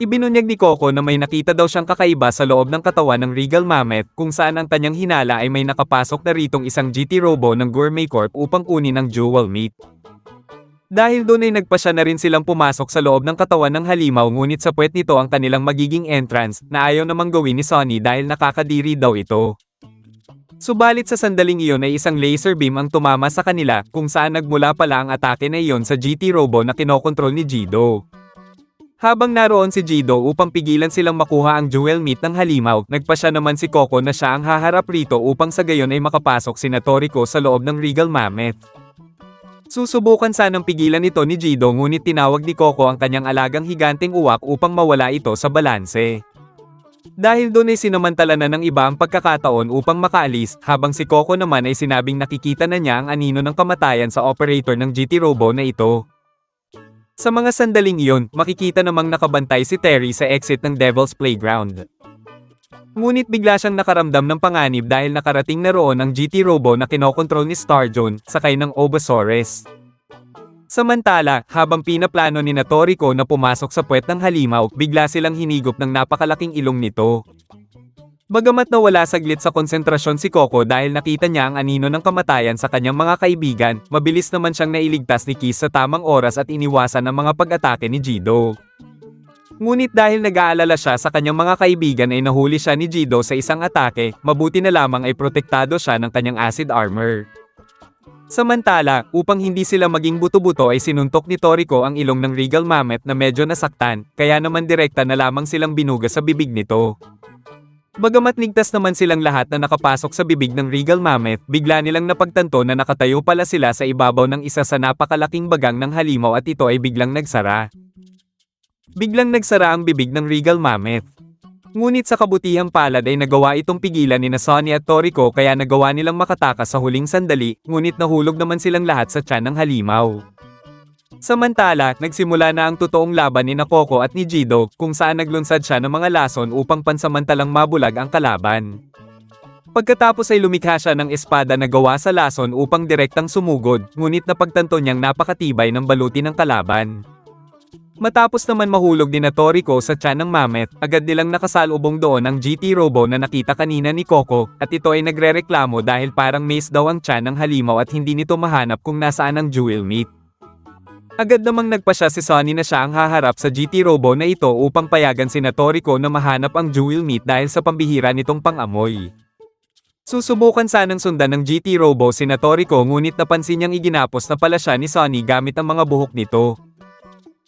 Ibinunyag ni Coco na may nakita daw siyang kakaiba sa loob ng katawan ng Regal Mammoth kung saan ang kanyang hinala ay may nakapasok na ritong isang GT Robo ng Gourmet Corp upang kunin ang jewel meat. Dahil doon ay nagpasya na rin silang pumasok sa loob ng katawan ng halimaw ngunit sa puwet nito ang kanilang magiging entrance na ayaw namang gawin ni Sonny dahil nakakadiri daw ito. Subalit sa sandaling iyon ay isang laser beam ang tumama sa kanila kung saan nagmula pala ang atake na iyon sa GT Robo na kinokontrol ni Jido. Habang naroon si Jido upang pigilan silang makuha ang jewel meat ng halimaw, nagpasya naman si Coco na siya ang haharap rito upang sa gayon ay makapasok sina Toriko sa loob ng Regal Mammoth. Susubukan sanang pigilan ito ni Jido ngunit tinawag ni Coco ang kanyang alagang higanteng uwak upang mawala ito sa balanse. Dahil doon ay sinamantala na ng iba ang pagkakataon upang makaalis, habang si Coco naman ay sinabing nakikita na niya ang anino ng kamatayan sa operator ng GT Robo na ito. Sa mga sandaling iyon, makikita namang nakabantay si Terry sa exit ng Devil's Playground. Ngunit bigla siyang nakaramdam ng panganib dahil nakarating na roon ang GT Robo na kinokontrol ni Starjone, sakay ng Obosaurus. Samantala, habang pinaplano ni Toriko na pumasok sa puwet ng halimaw, bigla silang hinigop ng napakalaking ilong nito. Bagamat nawala saglit sa konsentrasyon si Coco dahil nakita niya ang anino ng kamatayan sa kanyang mga kaibigan, mabilis naman siyang nailigtas ni Kiss sa tamang oras at iniwasan ang mga pag-atake ni Jido. Ngunit dahil nag-aalala siya sa kanyang mga kaibigan ay nahuli siya ni Jido sa isang atake, mabuti na lamang ay protektado siya ng kanyang acid armor. Samantala, upang hindi sila maging buto-buto ay sinuntok ni Toriko ang ilong ng Regal Mammoth na medyo nasaktan, kaya naman direkta na lamang silang binuga sa bibig nito. Bagamat ligtas naman silang lahat na nakapasok sa bibig ng Regal Mammoth, bigla nilang napagtanto na nakatayo pala sila sa ibabaw ng isa sa napakalaking bagang ng halimaw at ito ay biglang nagsara. Biglang nagsara ang bibig ng Regal Mammoth. Ngunit sa kabutihang palad ay nagawa itong pigilan ni Sonny at Toriko kaya nagawa nilang makatakas sa huling sandali, ngunit nahulog naman silang lahat sa tiyan ng halimaw. Samantala, nagsimula na ang totoong laban ni Coco at ni Jido, kung saan naglunsad siya ng mga lason upang pansamantalang mabulag ang kalaban. Pagkatapos ay lumikha siya ng espada na gawa sa lason upang direktang sumugod, ngunit napagtanto niyang napakatibay ng baluti ng kalaban. Matapos naman mahulog ni Toriko sa tiyan ng Mamet, agad nilang nakasalubong doon ang GT Robo na nakita kanina ni Coco, at ito ay nagrereklamo dahil parang maze daw ang tiyan ng halimaw at hindi nito mahanap kung nasaan ang jewel meat. Agad namang nagpasya si Sunny na siya ang haharap sa GT Robo na ito upang payagan si Toriko na mahanap ang jewel meat dahil sa pambihira nitong pang-amoy. Susubukan sanang sundan ng GT Robo si Toriko ngunit napansin niyang iginapos na pala siya ni Sunny gamit ang mga buhok nito.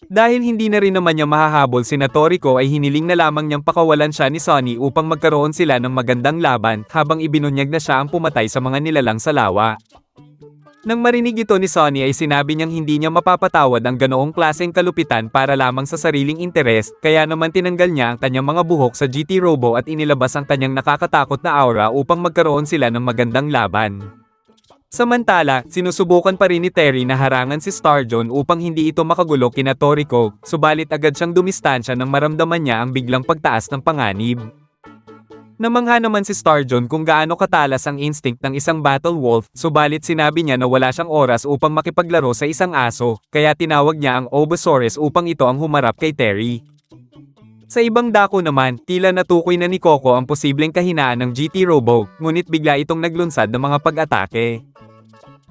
Dahil hindi na rin naman niya mahahabol si Toriko ay hiniling na lamang niyang pakawalan siya ni Sunny upang magkaroon sila ng magandang laban habang ibinunyag na siya ang pumatay sa mga nilalang sa lawa. Nang marinig ito ni Sunny ay sinabi niyang hindi niya mapapatawad ang ganoong klaseng kalupitan para lamang sa sariling interes, kaya naman tinanggal niya ang kanyang mga buhok sa GT Robo at inilabas ang kanyang nakakatakot na aura upang magkaroon sila ng magandang laban. Samantala, sinusubukan pa rin ni Terry na harangan si Star John upang hindi ito makagulo kina Toriko, subalit agad siyang dumistansya nang maramdaman niya ang biglang pagtaas ng panganib. Namangha naman si Star John kung gaano katalas ang instinct ng isang battle wolf, subalit sinabi niya na wala siyang oras upang makipaglaro sa isang aso, kaya tinawag niya ang Obosaurus upang ito ang humarap kay Terry. Sa ibang dako naman, tila natukoy na ni Coco ang posibleng kahinaan ng GT Robo, ngunit bigla itong naglunsad ng mga pag-atake.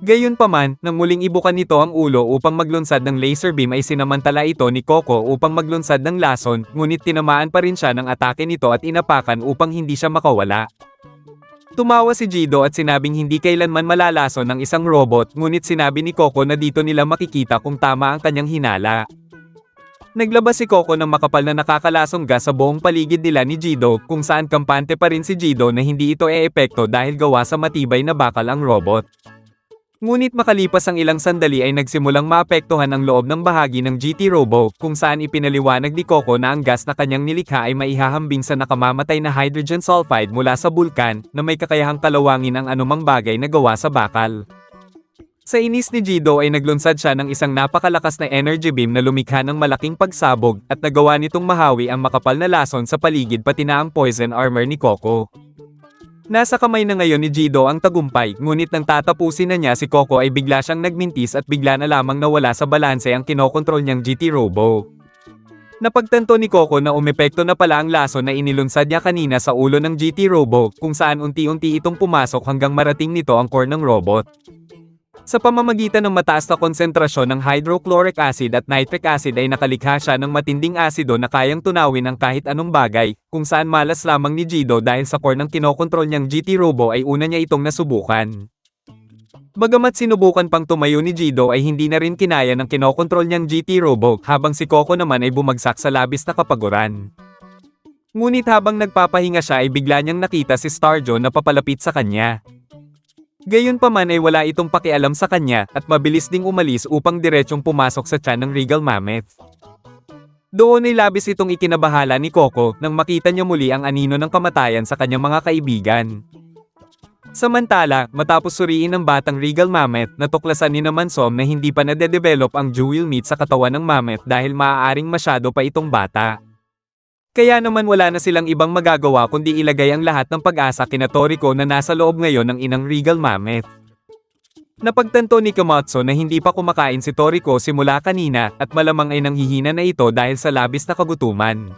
Gayunpaman, nang muling ibukan nito ang ulo upang maglunsad ng laser beam ay sinamantala ito ni Coco upang maglunsad ng lason, ngunit tinamaan pa rin siya ng atake nito at inapakan upang hindi siya makawala. Tumawa si Jido at sinabing hindi kailanman malalason ng isang robot, ngunit sinabi ni Coco na dito nila makikita kung tama ang kanyang hinala. Naglabas si Coco ng makapal na nakakalasong gas sa buong paligid nila ni Jido, kung saan kampante pa rin si Jido na hindi ito e-epekto dahil gawa sa matibay na bakal ang robot. Ngunit makalipas ang ilang sandali ay nagsimulang maapektuhan ang loob ng bahagi ng GT Robo, kung saan ipinaliwanag ni Coco na ang gas na kanyang nilikha ay maihahambing sa nakamamatay na hydrogen sulfide mula sa bulkan, na may kakayahang kalawangin ang anumang bagay na gawa sa bakal. Sa inis ni Jido ay naglunsad siya ng isang napakalakas na energy beam na lumikha ng malaking pagsabog, at nagawa nitong mahawi ang makapal na lason sa paligid pati na ang poison armor ni Coco. Nasa kamay na ngayon ni Jido ang tagumpay, ngunit nang tatapusin na niya si Coco ay bigla siyang nagmintis at bigla na lamang nawala sa balanse ang kinokontrol niyang GT Robo. Napagtanto ni Coco na umepekto na pala ang lason na inilunsad niya kanina sa ulo ng GT Robo, kung saan unti-unti itong pumasok hanggang marating nito ang core ng robot. Sa pamamagitan ng mataas na konsentrasyon ng hydrochloric acid at nitric acid ay nakalikha siya ng matinding asido na kayang tunawin ang kahit anong bagay, kung saan malas lamang ni Jido dahil sa core ng kinokontrol niyang GT Robo ay una niya itong nasubukan. Bagamat sinubukan pang tumayo ni Jido ay hindi na rin kinaya ng kinokontrol niyang GT Robo, habang si Coco naman ay bumagsak sa labis na kapaguran. Ngunit habang nagpapahinga siya ay bigla niyang nakita si Star John na papalapit sa kanya. Gayunpaman ay wala itong pakialam sa kanya, at mabilis ding umalis upang diretsyong pumasok sa tiyan ng Regal Mammoth. Doon ay labis itong ikinabahala ni Coco nang makita niya muli ang anino ng kamatayan sa kanyang mga kaibigan. Samantala, matapos suriin ng batang Regal Mammoth, natuklasan ni naman Som na hindi pa nade-develop ang jewel meat sa katawan ng mammoth dahil maaaring masyado pa itong bata. Kaya naman wala na silang ibang magagawa kundi ilagay ang lahat ng pag-asa kina Toriko na nasa loob ngayon ng inang Regal Mammoth. Napagtanto ni Komatsu na hindi pa kumakain si Toriko simula kanina, at malamang ay nanghihina na ito dahil sa labis na kagutuman.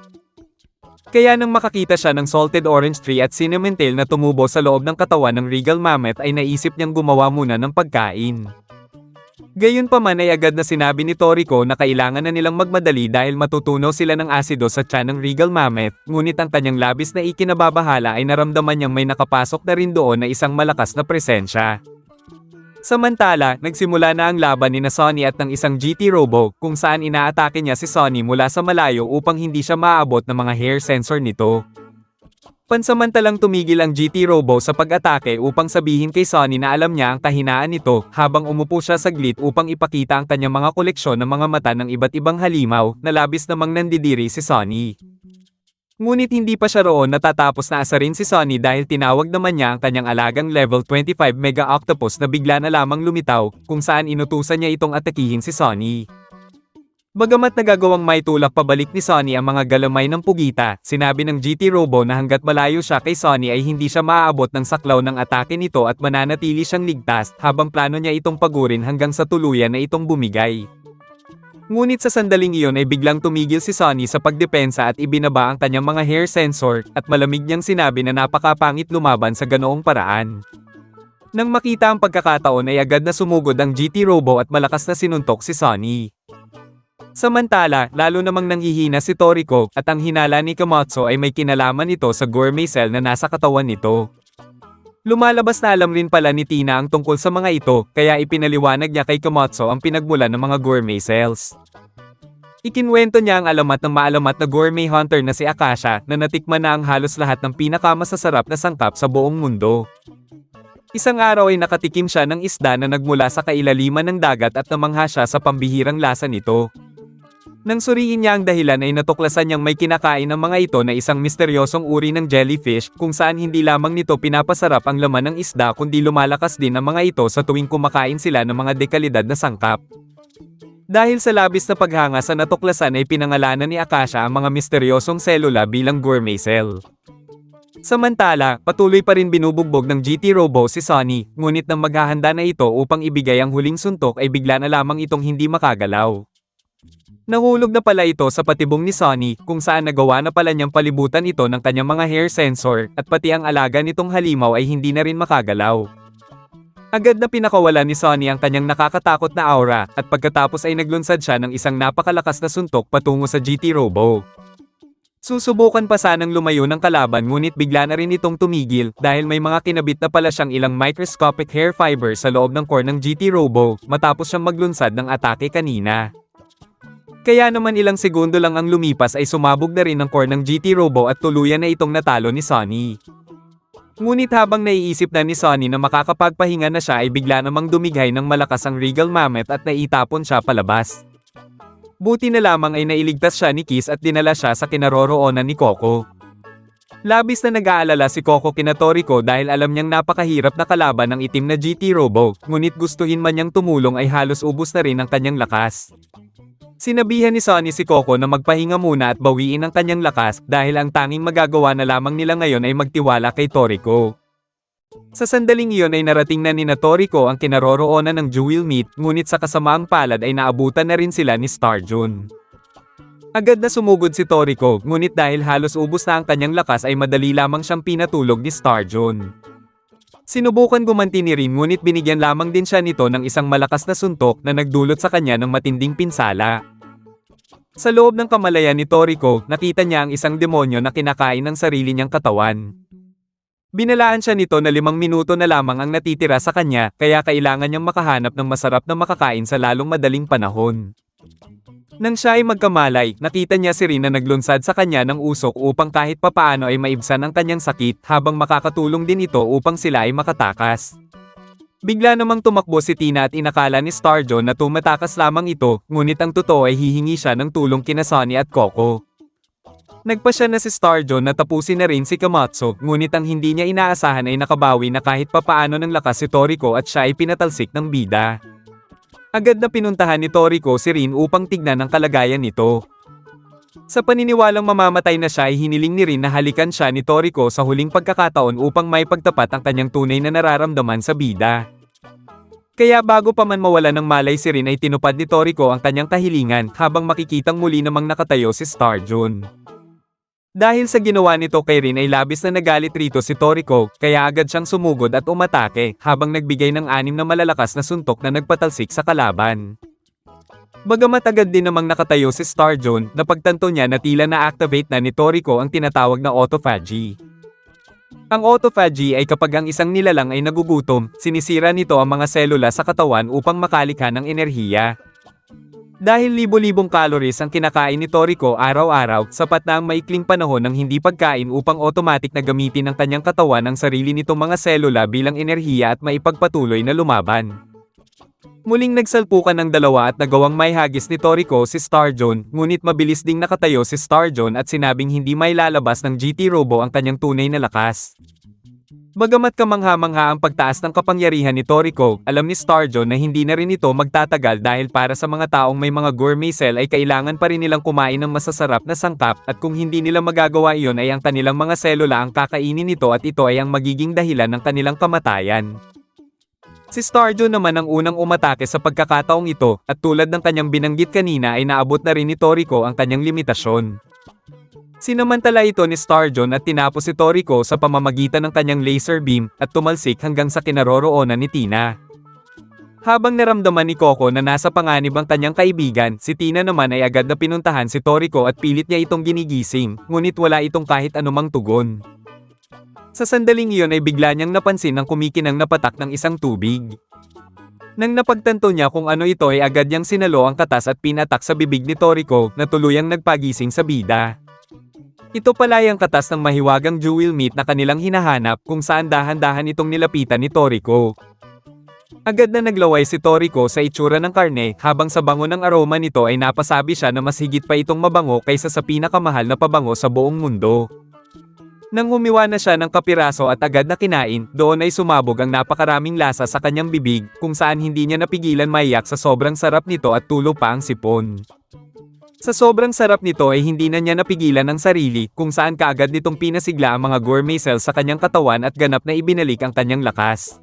Kaya nang makakita siya ng salted orange tree at cinnamon tail na tumubo sa loob ng katawan ng Regal Mammoth ay naisip niyang gumawa muna ng pagkain. Gayunpaman ay agad na sinabi ni Toriko na kailangan na nilang magmadali dahil matutunaw sila ng asido sa tiyan ng Regal Mammoth, ngunit ang kanyang labis na ikinababahala ay naramdaman niyang may nakapasok na rin doon na isang malakas na presensya. Samantala, nagsimula na ang laban ni Sunny at ng isang GT Robo, kung saan inaatake niya si Sunny mula sa malayo upang hindi siya maaabot ng mga hair sensor nito. Pansamantalang tumigil ang GT Robo sa pag-atake upang sabihin kay Sunny na alam niya ang kahinaan nito, habang umupo siya saglit upang ipakita ang kanyang mga koleksyon ng mga mata ng iba't ibang halimaw, na labis namang nandidiri si Sunny. Ngunit hindi pa siya roon natatapos na asarin si Sunny dahil tinawag naman niya ang kanyang alagang level 25 Mega Octopus na bigla na lamang lumitaw, kung saan inutusan niya itong atakihin si Sunny. Bagamat nagagawang maitulak pabalik ni Sunny ang mga galamay ng pugita, sinabi ng GT Robo na hanggat malayo siya kay Sunny ay hindi siya maaabot ng saklaw ng atake nito at mananatili siyang ligtas, habang plano niya itong pagurin hanggang sa tuluyan na itong bumigay. Ngunit sa sandaling iyon ay biglang tumigil si Sonny sa pagdepensa at ibinaba ang kanyang mga hair sensor, at malamig niyang sinabi na napakapangit lumaban sa ganoong paraan. Nang makita ang pagkakataon ay agad na sumugod ang GT Robo at malakas na sinuntok si Sonny. Samantala, lalo namang nanghihina si Toriko, at ang hinala ni Komatsu ay may kinalaman ito sa gourmet cell na nasa katawan nito. Lumalabas na alam rin pala ni Tina ang tungkol sa mga ito, kaya ipinaliwanag niya kay Komatsu ang pinagmulan ng mga gourmet cells. Ikinwento niya ang alamat ng maalamat na gourmet hunter na si Akasha, na natikman na ang halos lahat ng pinakamasasarap na sangkap sa buong mundo. Isang araw ay nakatikim siya ng isda na nagmula sa kailaliman ng dagat at namangha siya sa pambihirang lasa nito. Nang suriin niya ang dahilan ay natuklasan niyang may kinakain ng mga ito na isang misteryosong uri ng jellyfish, kung saan hindi lamang nito pinapasarap ang laman ng isda kundi lumalakas din ang mga ito sa tuwing kumakain sila ng mga dekalidad na sangkap. Dahil sa labis na paghanga sa natuklasan ay pinangalanan ni Akasha ang mga misteryosong selula bilang gourmet cell. Samantala, patuloy pa rin binubugbog ng GT Robo si Sonny, ngunit nang maghahanda na ito upang ibigay ang huling suntok ay bigla na lamang itong hindi makagalaw. Nahulog na pala ito sa patibong ni Sonny, kung saan nagawa na pala niyang palibutan ito ng kanyang mga hair sensor, at pati ang alaga nitong halimaw ay hindi na rin makagalaw. Agad na pinakawala ni Sonny ang kanyang nakakatakot na aura, at pagkatapos ay naglunsad siya ng isang napakalakas na suntok patungo sa GT Robo. Susubukan pa sanang lumayo ng kalaban ngunit bigla na rin itong tumigil dahil may mga kinabit na pala siyang ilang microscopic hair fiber sa loob ng core ng GT Robo matapos siyang maglunsad ng atake kanina. Kaya naman ilang segundo lang ang lumipas ay sumabog na rin ang core ng GT Robo at tuluyan na itong natalo ni Sonny. Ngunit habang naiisip na ni Sonny na makakapagpahinga na siya ay bigla namang dumighay ng malakas ang Regal Mammoth at naitapon siya palabas. Buti na lamang ay nailigtas siya ni Kiss at dinala siya sa kinaroroonan ni Coco. Labis na nag-aalala si Coco kina Toriko dahil alam niyang napakahirap na kalaban ng itim na GT Robo, ngunit gustuhin man niyang tumulong ay halos ubos na rin ang kanyang lakas. Sinabihan ni Sonny si Coco na magpahinga muna at bawiin ang kanyang lakas dahil ang tanging magagawa na lamang nila ngayon ay magtiwala kay Toriko. Sa sandaling iyon ay narating na ni Toriko ang kinaroroonan ng Jewel Meat, ngunit sa kasamaang palad ay naabutan na rin sila ni Starjun. Agad na sumugod si Toriko, ngunit dahil halos ubos na ang kanyang lakas ay madali lamang siyang pinatulog ni Starjun. Sinubukan gumanti ni Rin ngunit binigyan lamang din siya nito ng isang malakas na suntok na nagdulot sa kanya ng matinding pinsala. Sa loob ng kamalayan ni Toriko, nakita niya ang isang demonyo na kinakain ng sarili niyang katawan. Binalaan siya nito na 5 minuto na lamang ang natitira sa kanya, kaya kailangan niyang makahanap ng masarap na makakain sa lalong madaling panahon. Nang siya ay magkamalay, nakita niya si Rin na naglunsad sa kanya ng usok upang kahit papaano ay maibsan ang kanyang sakit, habang makakatulong din ito upang sila ay makatakas. Bigla namang tumakbo si Tina at inakala ni Starjo na tumatakas lamang ito, ngunit ang totoo ay hihingi siya ng tulong kina Sonny at Coco. Nagpasya na si Starjo na tapusin na rin si Komatsu, ngunit ang hindi niya inaasahan ay nakabawi na kahit papaano ng lakas si Toriko at siya ay pinatalsik ng bida. Agad na pinuntahan ni Toriko si Rin upang tignan ang kalagayan nito. Sa paniniwalang mamamatay na siya ay hiniling ni Rin na halikan siya ni Toriko sa huling pagkakataon upang may pagtapat ang kanyang tunay na nararamdaman sa bida. Kaya bago pa man mawala ng malay si Rin ay tinupad ni Toriko ang kanyang kahilingan habang makikitang muli namang nakatayo si Starjun. Dahil sa ginawa nito kay Rin ay labis na nagalit rito si Toriko, kaya agad siyang sumugod at umatake, habang nagbigay ng 6 na malalakas na suntok na nagpatalsik sa kalaban. Bagamat agad din namang nakatayo si Starjun, napagtanto niya na tila na-activate na ni Toriko ang tinatawag na autophagy. Ang autophagy ay kapag ang isang nilalang ay nagugutom, sinisira nito ang mga selula sa katawan upang makalikha ng enerhiya. Dahil libo-libong calories ang kinakain ni Toriko araw-araw, sapat na ang maikling panahon ng hindi pagkain upang automatic na gamitin ng kanyang katawan ang sarili nitong mga selula bilang enerhiya at maipagpatuloy na lumaban. Muling nagsalpukan ng dalawa at nagawang may hagis ni Toriko si Starjun, ngunit mabilis ding nakatayo si Starjun at sinabing hindi may lalabas ng GT Robo ang kanyang tunay na lakas. Bagamat kamangha-mangha ang pagtaas ng kapangyarihan ni Toriko, alam ni Starjo na hindi na rin ito magtatagal dahil para sa mga taong may mga gourmet cell ay kailangan pa rin nilang kumain ng masasarap na sangkap, at kung hindi nila magagawa iyon ay ang kanilang mga selula ang kakainin nito at ito ay ang magiging dahilan ng kanilang kamatayan. Si Starjo naman ang unang umatake sa pagkakataong ito, at tulad ng kanyang binanggit kanina ay naabot na rin ni Toriko ang kanyang limitasyon. Sinamantala ito ni Starjo at tinapos si Toriko sa pamamagitan ng kanyang laser beam, at tumalsik hanggang sa kinaroroonan ni Tina. Habang naramdaman ni Coco na nasa panganib ang kanyang kaibigan, si Tina naman ay agad na pinuntahan si Toriko at pilit niya itong ginigising, ngunit wala itong kahit anumang tugon. Sa sandaling iyon ay bigla niyang napansin ang kumikinang na patak ng isang tubig. Nang napagtanto niya kung ano ito ay agad niyang sinalo ang katas at pinatak sa bibig ni Toriko na tuluyang nagpagising sa bida. Ito pala ang katas ng mahiwagang jewel meat na kanilang hinahanap kung saan dahan-dahan itong nilapitan ni Toriko. Agad na naglaway si Toriko sa itsura ng karne habang sa bango ng aroma nito ay napasabi siya na mas higit pa itong mabango kaysa sa pinakamahal na pabango sa buong mundo. Nang humiwa na siya ng kapiraso at agad na kinain, doon ay sumabog ang napakaraming lasa sa kanyang bibig, kung saan hindi niya napigilan maiyak sa sobrang sarap nito at tulo pa ang sipon. Sa sobrang sarap nito ay hindi na niya napigilan ang sarili, kung saan kaagad nitong pinasigla ang mga gourmet cells sa kanyang katawan at ganap na ibinalik ang kanyang lakas.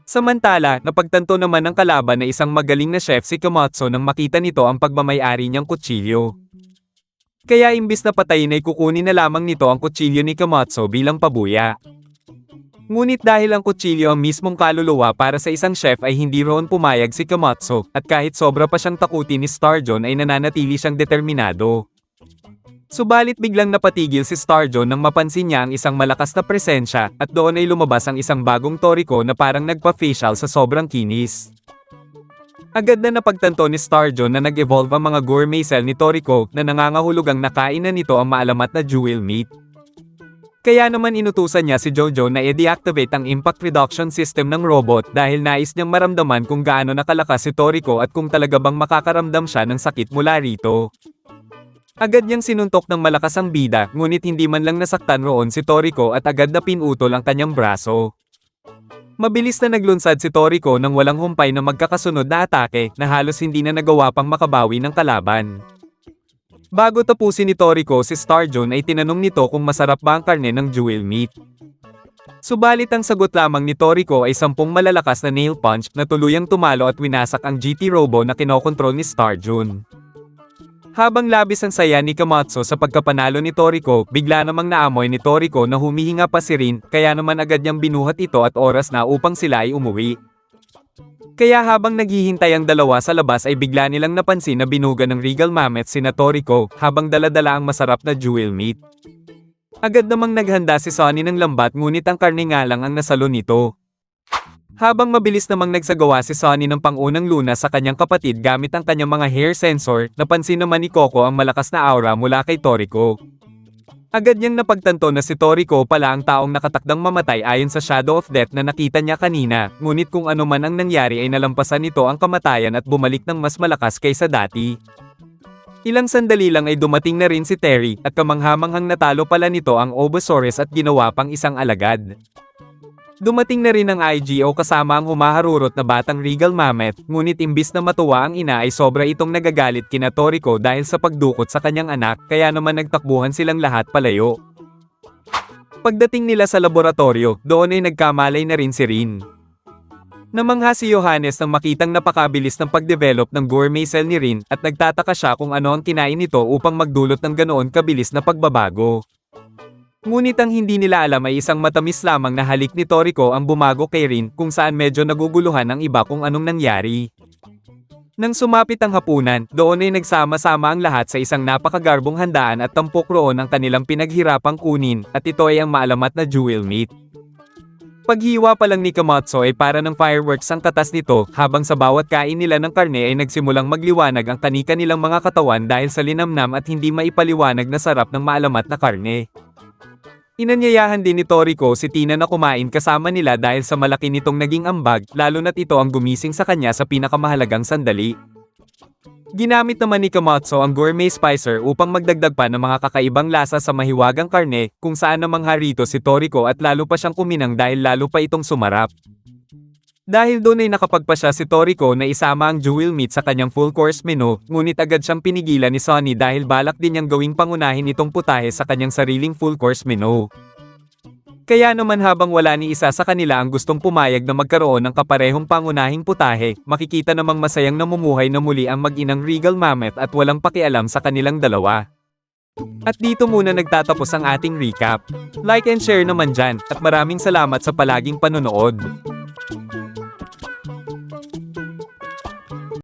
Samantala, napagtanto naman ng kalaban na isang magaling na chef si Komatsu nang makita nito ang pagmamay-ari niyang kutsilyo. Kaya imbis na patayin ay kukunin na lamang nito ang kutsilyo ni Komatsu bilang pabuya. Ngunit dahil ang kutsilyo ang mismong kaluluwa para sa isang chef ay hindi roon pumayag si Komatsu, at kahit sobra pa siyang takutin ni Starjo ay nananatili siyang determinado. Subalit biglang napatigil si Starjo nang mapansin niya ang isang malakas na presensya, at doon ay lumabas ang isang bagong Toriko na parang nagpa-facial sa sobrang kinis. Agad na napagtanto ni Starjo na nag-evolve ang mga gourmet cell ni Toriko na nangangahulugang nakain na nito ang maalamat na jewel meat. Kaya naman inutusan niya si Jojo na i-deactivate ang impact reduction system ng robot dahil nais niyang maramdaman kung gaano nakalakas si Toriko at kung talaga bang makakaramdam siya ng sakit mula rito. Agad niyang sinuntok ng malakas ang bida, ngunit hindi man lang nasaktan roon si Toriko at agad na pinutol ang kanyang braso. Mabilis na naglunsad si Toriko nang walang humpay na magkakasunod na atake na halos hindi na nagawa pang makabawi ng kalaban. Bago tapusin ni Toriko si Starjo ay tinanong nito kung masarap ba ang karne ng jewel meat. Subalit ang sagot lamang ni Toriko ay 10 malalakas na nail punch na tuluyang tumalo at winasak ang GT Robo na kinokontrol ni Starjo. Habang labis ang saya ni Komatsu sa pagkapanalo ni Toriko, bigla namang naamoy ni Toriko na humihinga pa si Rin, kaya naman agad niyang binuhat ito at oras na upang sila ay umuwi. Kaya habang naghihintay ang dalawa sa labas ay bigla nilang napansin na binuga ng Regal Mammoth sina Toriko, habang daladala ang masarap na jewel meat. Agad namang naghanda si Sonny ng lambat ngunit ang karne nga lang ang nasalo nito. Habang mabilis namang nagsagawa si Sonny ng pangunang lunas sa kanyang kapatid gamit ang kanyang mga hair sensor, napansin naman ni Coco ang malakas na aura mula kay Toriko. Agad niyang napagtanto na si Toriko pala ang taong nakatakdang mamatay ayon sa Shadow of Death na nakita niya kanina, ngunit kung ano man ang nangyari ay nalampasan nito ang kamatayan at bumalik ng mas malakas kaysa dati. Ilang sandali lang ay dumating na rin si Terry, at kamanghamanghang natalo pala nito ang Obosaurus at ginawa pang isang alagad. Dumating na rin ang IGO kasama ang humaharurot na batang Regal Mammoth, ngunit imbis na matuwa ang ina ay sobra itong nagagalit kina Toriko dahil sa pagdukot sa kanyang anak, kaya naman nagtakbuhan silang lahat palayo. Pagdating nila sa laboratorio, doon ay nagkamalay na rin si Rin. Namangha si Johannes nang makitang napakabilis ng pagdevelop ng gourmet cell ni Rin, at nagtataka siya kung ano ang kinain nito upang magdulot ng ganoon kabilis na pagbabago. Ngunit ang hindi nila alam ay isang matamis lamang na halik ni Toriko ang bumago kay Rin, kung saan medyo naguguluhan ang iba kung anong nangyari. Nang sumapit ang hapunan, doon ay nagsama-sama ang lahat sa isang napakagarbong handaan at tampok roon ang kanilang pinaghirapang kunin, at ito ay ang maalamat na jewel meat. Paghiwa pa lang ni Komatsu ay para ng fireworks ang katas nito, habang sa bawat kain nila ng karne ay nagsimulang magliwanag ang kanika nilang mga katawan dahil sa linamnam at hindi maipaliwanag na sarap ng maalamat na karne. Inanyayahan din ni Toriko si Tina na kumain kasama nila dahil sa malaki nitong naging ambag, lalo na't ito ang gumising sa kanya sa pinakamahalagang sandali. Ginamit naman ni Komatsu ang gourmet spicer upang magdagdag pa ng mga kakaibang lasa sa mahiwagang karne, kung saan namangha rito si Toriko at lalo pa siyang kuminang dahil lalo pa itong sumarap. Dahil doon ay nakapagpasya si Toriko na isama ang jewel meat sa kanyang full course menu, ngunit agad siyang pinigilan ni Sonny dahil balak din niyang gawing pangunahin itong putahe sa kanyang sariling full course menu. Kaya naman habang wala ni isa sa kanila ang gustong pumayag na magkaroon ng kaparehong pangunahing putahe, makikita namang masayang namumuhay na muli ang mag-inang Regal Mammoth at walang pakialam sa kanilang dalawa. At dito muna nagtatapos ang ating recap. Like and share naman dyan, at maraming salamat sa palaging panonood.